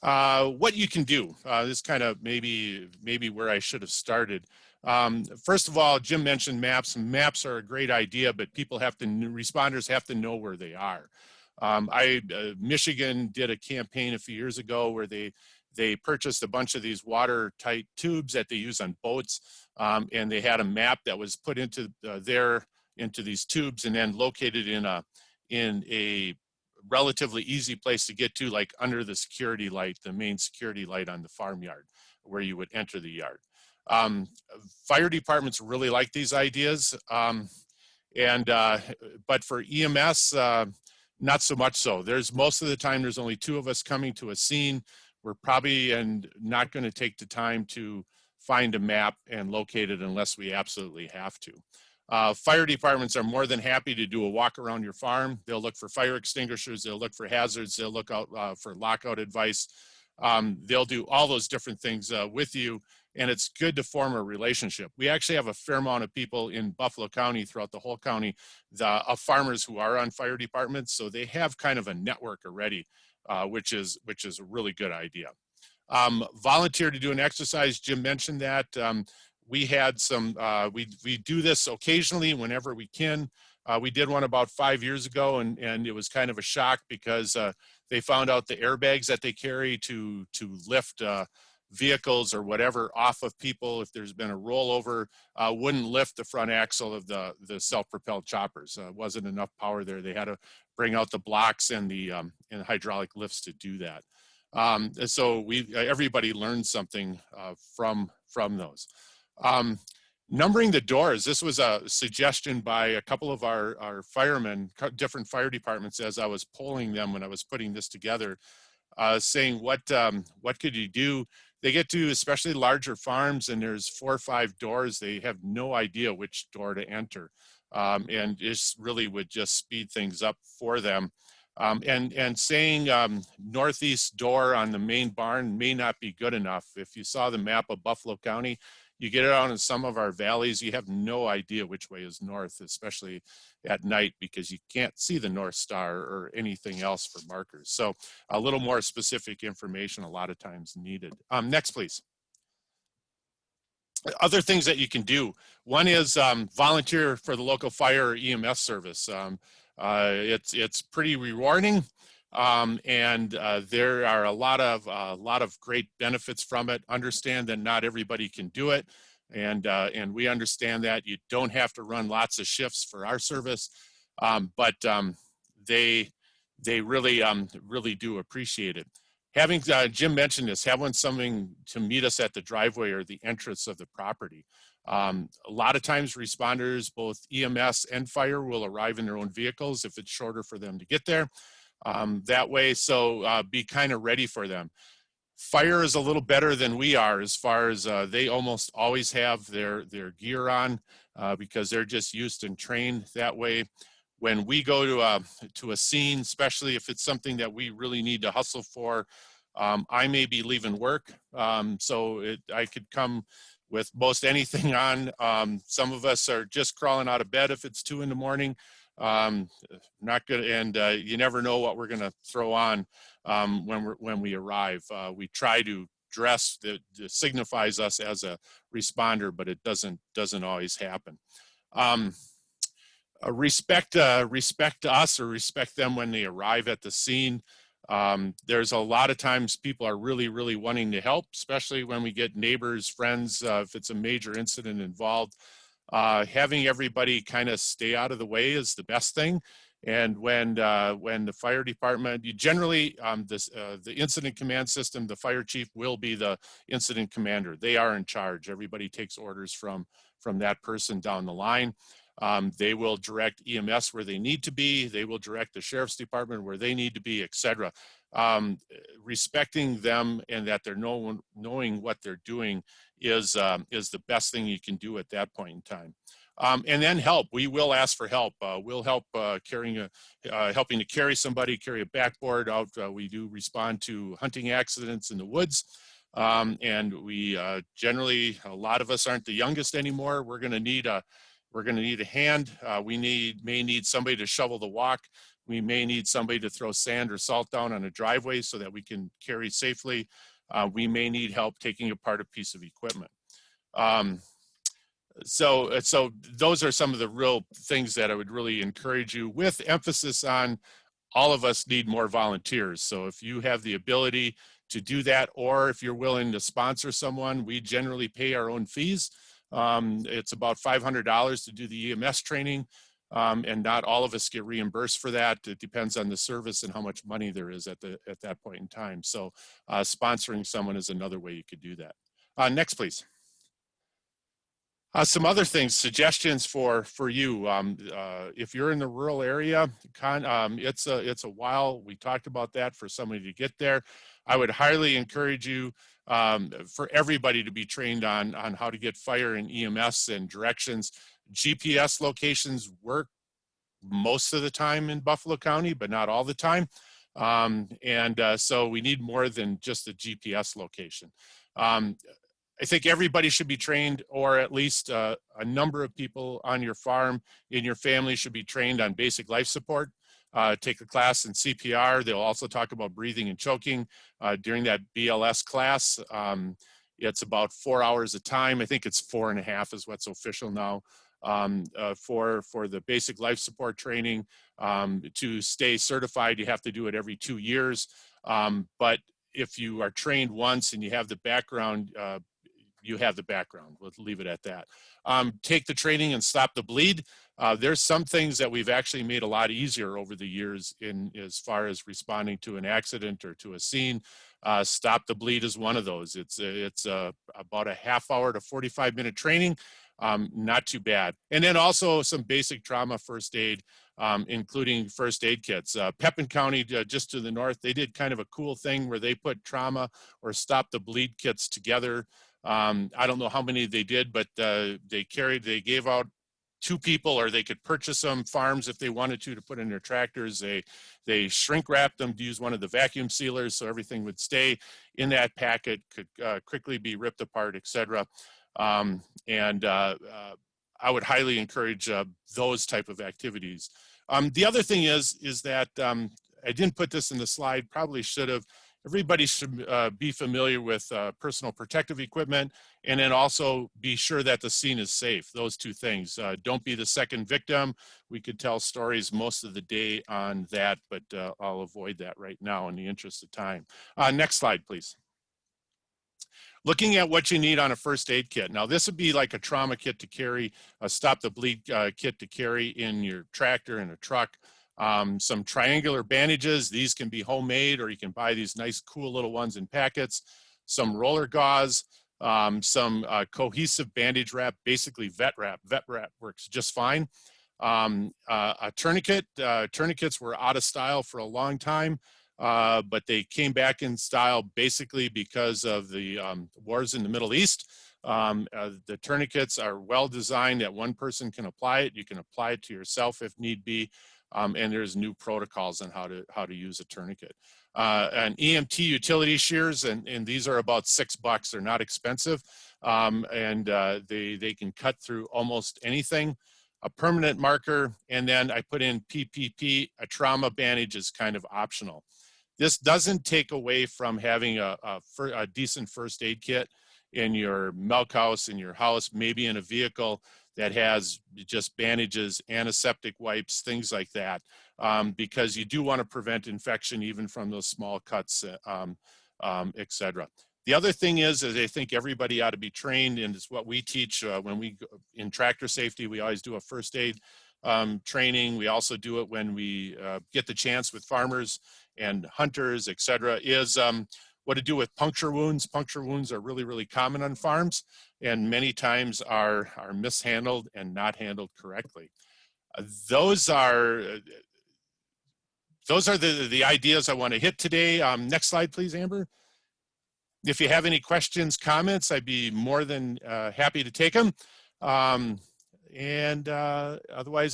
What you can do, this kind of maybe where I should have started. First of all, Jim mentioned maps. Maps are a great idea, but responders have to know where they are. Michigan did a campaign a few years ago where they purchased a bunch of these watertight tubes that they use on boats, and they had a map that was put into into these tubes and then located in a relatively easy place to get to, like under the security light, the main security light on the farmyard where you would enter the yard. Fire departments really like these ideas, but for EMS, not so much so. Most of the time, there's only 2 of us coming to a scene. We're probably not going to take the time to find a map and locate it unless we absolutely have to. Fire departments are more than happy to do a walk around your farm. They'll look for fire extinguishers. They'll look for hazards. They'll look out for lockout advice. They'll do all those different things with you, and it's good to form a relationship. We actually have a fair amount of people in Buffalo County, throughout the whole county, of farmers who are on fire departments, so they have kind of a network already, which is a really good idea. Volunteer to do an exercise. Jim mentioned that. We had some, we do this occasionally whenever we can. We did one about 5 years ago, and it was kind of a shock because they found out the airbags that they carry to lift vehicles or whatever off of people, if there's been a rollover, wouldn't lift the front axle of the self-propelled choppers. Wasn't enough power there. They had to bring out the blocks and the hydraulic lifts to do that. So everybody learned something from those. Numbering the doors. This was a suggestion by a couple of our firemen, different fire departments, as I was polling them when I was putting this together, saying what could you do? They get to especially larger farms and there's 4 or 5 doors. They have no idea which door to enter, and this really would just speed things up for them. And saying northeast door on the main barn may not be good enough. If you saw the map of Buffalo County, you get it out in some of our valleys, you have no idea which way is north, especially at night, because you can't see the North Star or anything else for markers. So a little more specific information a lot of times needed. Next, please. Other things that you can do. One is volunteer for the local fire or EMS service. It's pretty rewarding. And there are a lot of great benefits from it. Understand that not everybody can do it, and we understand that you don't have to run lots of shifts for our service, but they really do appreciate it. Having Jim mentioned this, having something to meet us at the driveway or the entrance of the property. A lot of times responders, both EMS and fire, will arrive in their own vehicles if it's shorter for them to get there. That way, so be kind of ready for them. Fire is a little better than we are as far as they almost always have their gear on because they're just used and trained that way. When we go to a scene, especially if it's something that we really need to hustle for, I may be leaving work, so I could come with most anything on. Some of us are just crawling out of bed if it's 2 in the morning. Not good, and you never know what we're going to throw on when we arrive. We try to dress that signifies us as a responder, but it doesn't always happen. Respect us or respect them when they arrive at the scene. There's a lot of times people are really wanting to help, especially when we get neighbors, friends, if it's a major incident involved. Having everybody kind of stay out of the way is the best thing. And when the fire department, you generally, the incident command system, the fire chief will be the incident commander. They are in charge. Everybody takes orders from that person down the line. They will direct EMS where they need to be. They will direct the sheriff's department where they need to be, etc. Respecting them and that they're knowing what they're doing is the best thing you can do at that point in time. And then help. We will ask for help. We'll help helping to carry somebody, carry a backboard out. We do respond to hunting accidents in the woods. And we generally, a lot of us aren't the youngest anymore. We're going to need a hand. We may need somebody to shovel the walk. We may need somebody to throw sand or salt down on a driveway so that we can carry safely. We may need help taking apart a piece of equipment. So those are some of the real things that I would really encourage you, with emphasis on all of us need more volunteers. So if you have the ability to do that, or if you're willing to sponsor someone, we generally pay our own fees. It's about $500 to do the EMS training, and not all of us get reimbursed for that. It depends on the service and how much money there is at that point in time. So sponsoring someone is another way you could do that. Next, please. Some other things, suggestions for you. If you're in the rural area, it's a while. We talked about that for somebody to get there. I would highly encourage you for everybody to be trained on how to get fire and EMS and directions. GPS locations work most of the time in Buffalo County, but not all the time. So we need more than just a GPS location. I think everybody should be trained, or at least a number of people on your farm, in your family, should be trained on basic life support. Take a class in CPR. They'll also talk about breathing and choking during that BLS class. It's about 4 hours a time. I think it's 4.5 is what's official now for the basic life support training. To stay certified, you have to do it every 2 years. But if you are trained once and you have the background, you have the background. We'll leave it at that. Take the training and stop the bleed. There's some things that we've actually made a lot easier over the years in as far as responding to an accident or to a scene. Stop the bleed is one of those. It's about a half hour to 45-minute training. Not too bad. And then also some basic trauma first aid, including first aid kits. Pepin County, just to the north, they did kind of a cool thing where they put trauma or stop the bleed kits together. I don't know how many they did, but they gave out 2 people, or they could purchase them, farms, if they wanted to put in their tractors. They shrink wrapped them to use one of the vacuum sealers so everything would stay in that packet, could quickly be ripped apart, etc. I would highly encourage those type of activities. The other thing is that I didn't put this in the slide, probably should have. Everybody should be familiar with personal protective equipment, and then also be sure that the scene is safe. Those 2 things. Don't be the second victim. We could tell stories most of the day on that, but I'll avoid that right now in the interest of time. Next slide, please. Looking at what you need on a first aid kit. Now, this would be like a trauma kit to carry, a stop the bleed kit to carry in your tractor and a truck. Some triangular bandages. These can be homemade, or you can buy these nice, cool little ones in packets. Some roller gauze, some cohesive bandage wrap, basically vet wrap. Vet wrap works just fine. A tourniquet. Tourniquets were out of style for a long time, but they came back in style basically because of the wars in the Middle East. The tourniquets are well designed that one person can apply it. You can apply it to yourself if need be. And there's new protocols on how to use a tourniquet. And EMT utility shears, and these are about $6. They're not expensive, and they can cut through almost anything. A permanent marker, and then I put in PPP. A trauma bandage is kind of optional. This doesn't take away from having a decent first aid kit in your milk house, in your house, maybe in a vehicle that has just bandages, antiseptic wipes, things like that, because you do want to prevent infection even from those small cuts, etc. The other thing is I think everybody ought to be trained, and it's what we teach when we in tractor safety. We always do a first aid training. We also do it when we get the chance with farmers and hunters, etc. Is what to do with puncture wounds. Puncture wounds are really, really common on farms, and many times are mishandled and not handled correctly. Those are the ideas I want to hit today. Next slide, please, Amber. If you have any questions, comments, I'd be more than happy to take them. Otherwise,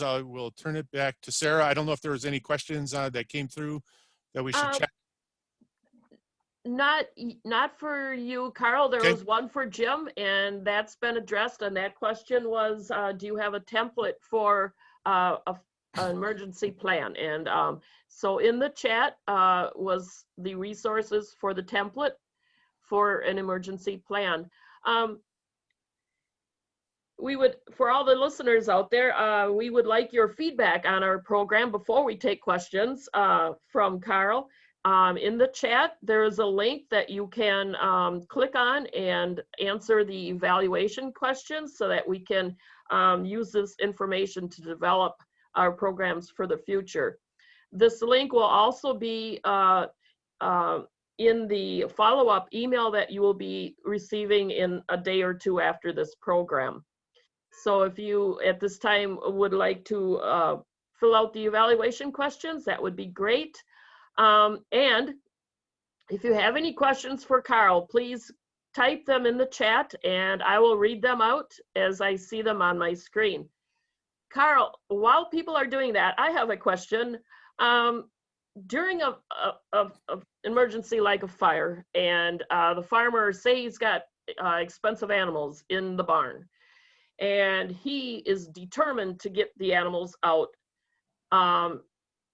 I will turn it back to Sarah. I don't know if there was any questions that came through that we should check. Not for you, Carl. There Okay. was one for Jim, and that's been addressed. And that question was, do you have a template for a emergency plan. And so in the chat was the resources for the template for an emergency plan. We would, for all the listeners out there, we would like your feedback on our program before we take questions from Carl. In the chat, there is a link that you can click on and answer the evaluation questions so that we can use this information to develop our programs for the future. This link will also be in the follow-up email that you will be receiving in a day or two after this program. So if you at this time would like to fill out the evaluation questions, that would be great. And if you have any questions for Carl, please type them in the chat and I will read them out as I see them on my screen. Carl, while people are doing that, I have a question. During a emergency like a fire, and the farmer, say he's got expensive animals in the barn, and he is determined to get the animals out.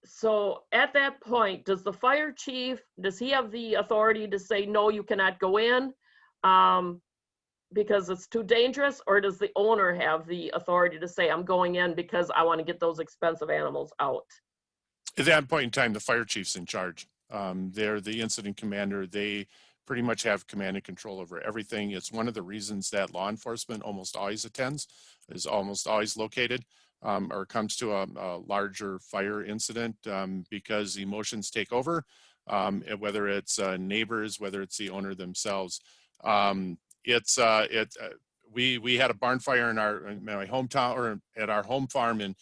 So at that point, does the fire chief, does he have the authority to say, no, you cannot go in because it's too dangerous? Or does the owner have the authority to say, I'm going in because I want to get those expensive animals out? At that point in time, the fire chief's in charge. They're the incident commander. They pretty much have command and control over everything. It's one of the reasons that law enforcement almost always attends, is almost always located, or comes to a larger fire incident, because emotions take over, whether it's neighbors, whether it's the owner themselves. We had a barn fire in my hometown, or at our home farm in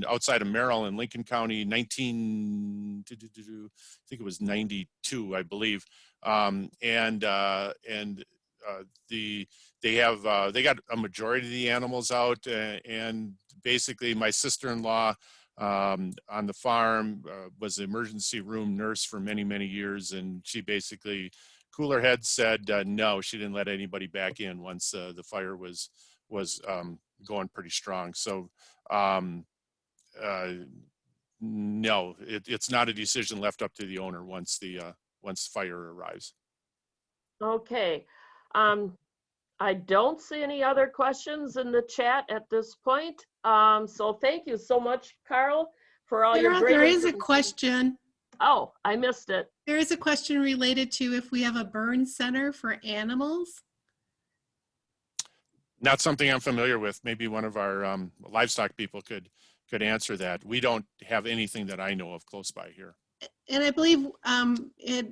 outside of Merrill in Lincoln County, I think it was 92, I believe. They got a majority of the animals out, and basically my sister-in-law on the farm was the emergency room nurse for many, many years, and she basically cooler head said no, she didn't let anybody back in once the fire was going pretty strong. So no, it's not a decision left up to the owner once fire arrives. Okay. I don't see any other questions in the chat at this point. So thank you so much, Carl, for all your great There is a question. Oh, I missed it. There is a question related to if we have a burn center for animals. Not something I'm familiar with. Maybe one of our livestock people could answer that. We don't have anything that I know of close by here. And I believe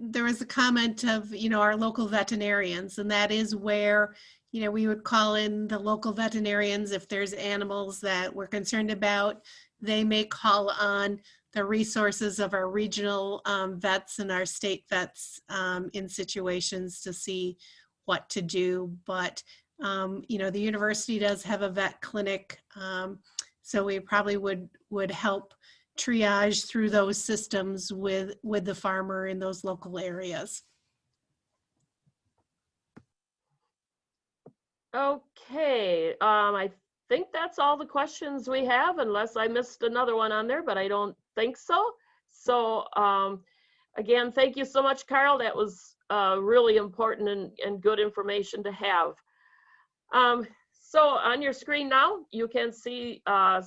there was a comment of, our local veterinarians, and that is where, we would call in the local veterinarians if there's animals that we're concerned about. They may call on the resources of our regional vets and our state vets in situations to see what to do. But, the university does have a vet clinic, so we probably would help triage through those systems with the farmer in those local areas. Okay, I think that's all the questions we have, unless I missed another one on there, but I don't think so. So again, thank you so much, Carl. That was really important and good information to have. So on your screen now, you can see a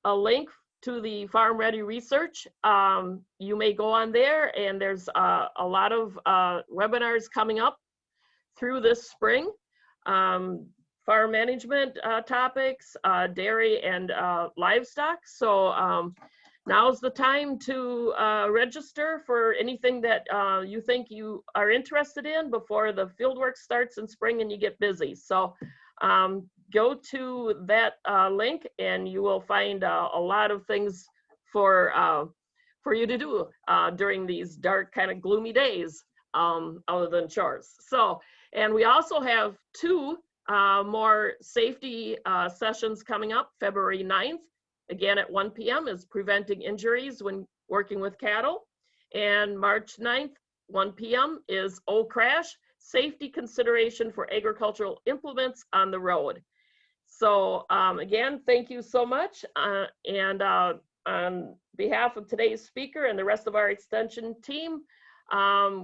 link to the Farm Ready research. You may go on there, and there's a lot of webinars coming up through this spring. Farm management topics, dairy and livestock. So now's the time to register for anything that you think you are interested in before the fieldwork starts in spring and you get busy. So go to that link and you will find a lot of things for you to do during these dark, kind of gloomy days other than chores. So, and we also have two more safety sessions coming up. February 9th, again at 1 p.m. is preventing injuries when working with cattle. And March 9th, 1 p.m. is OCRASH, safety consideration for agricultural implements on the road. So again, thank you so much. And on behalf of today's speaker and the rest of our extension team,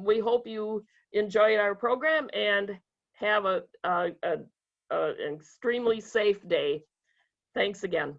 we hope you enjoyed our program and have an extremely safe day. Thanks again.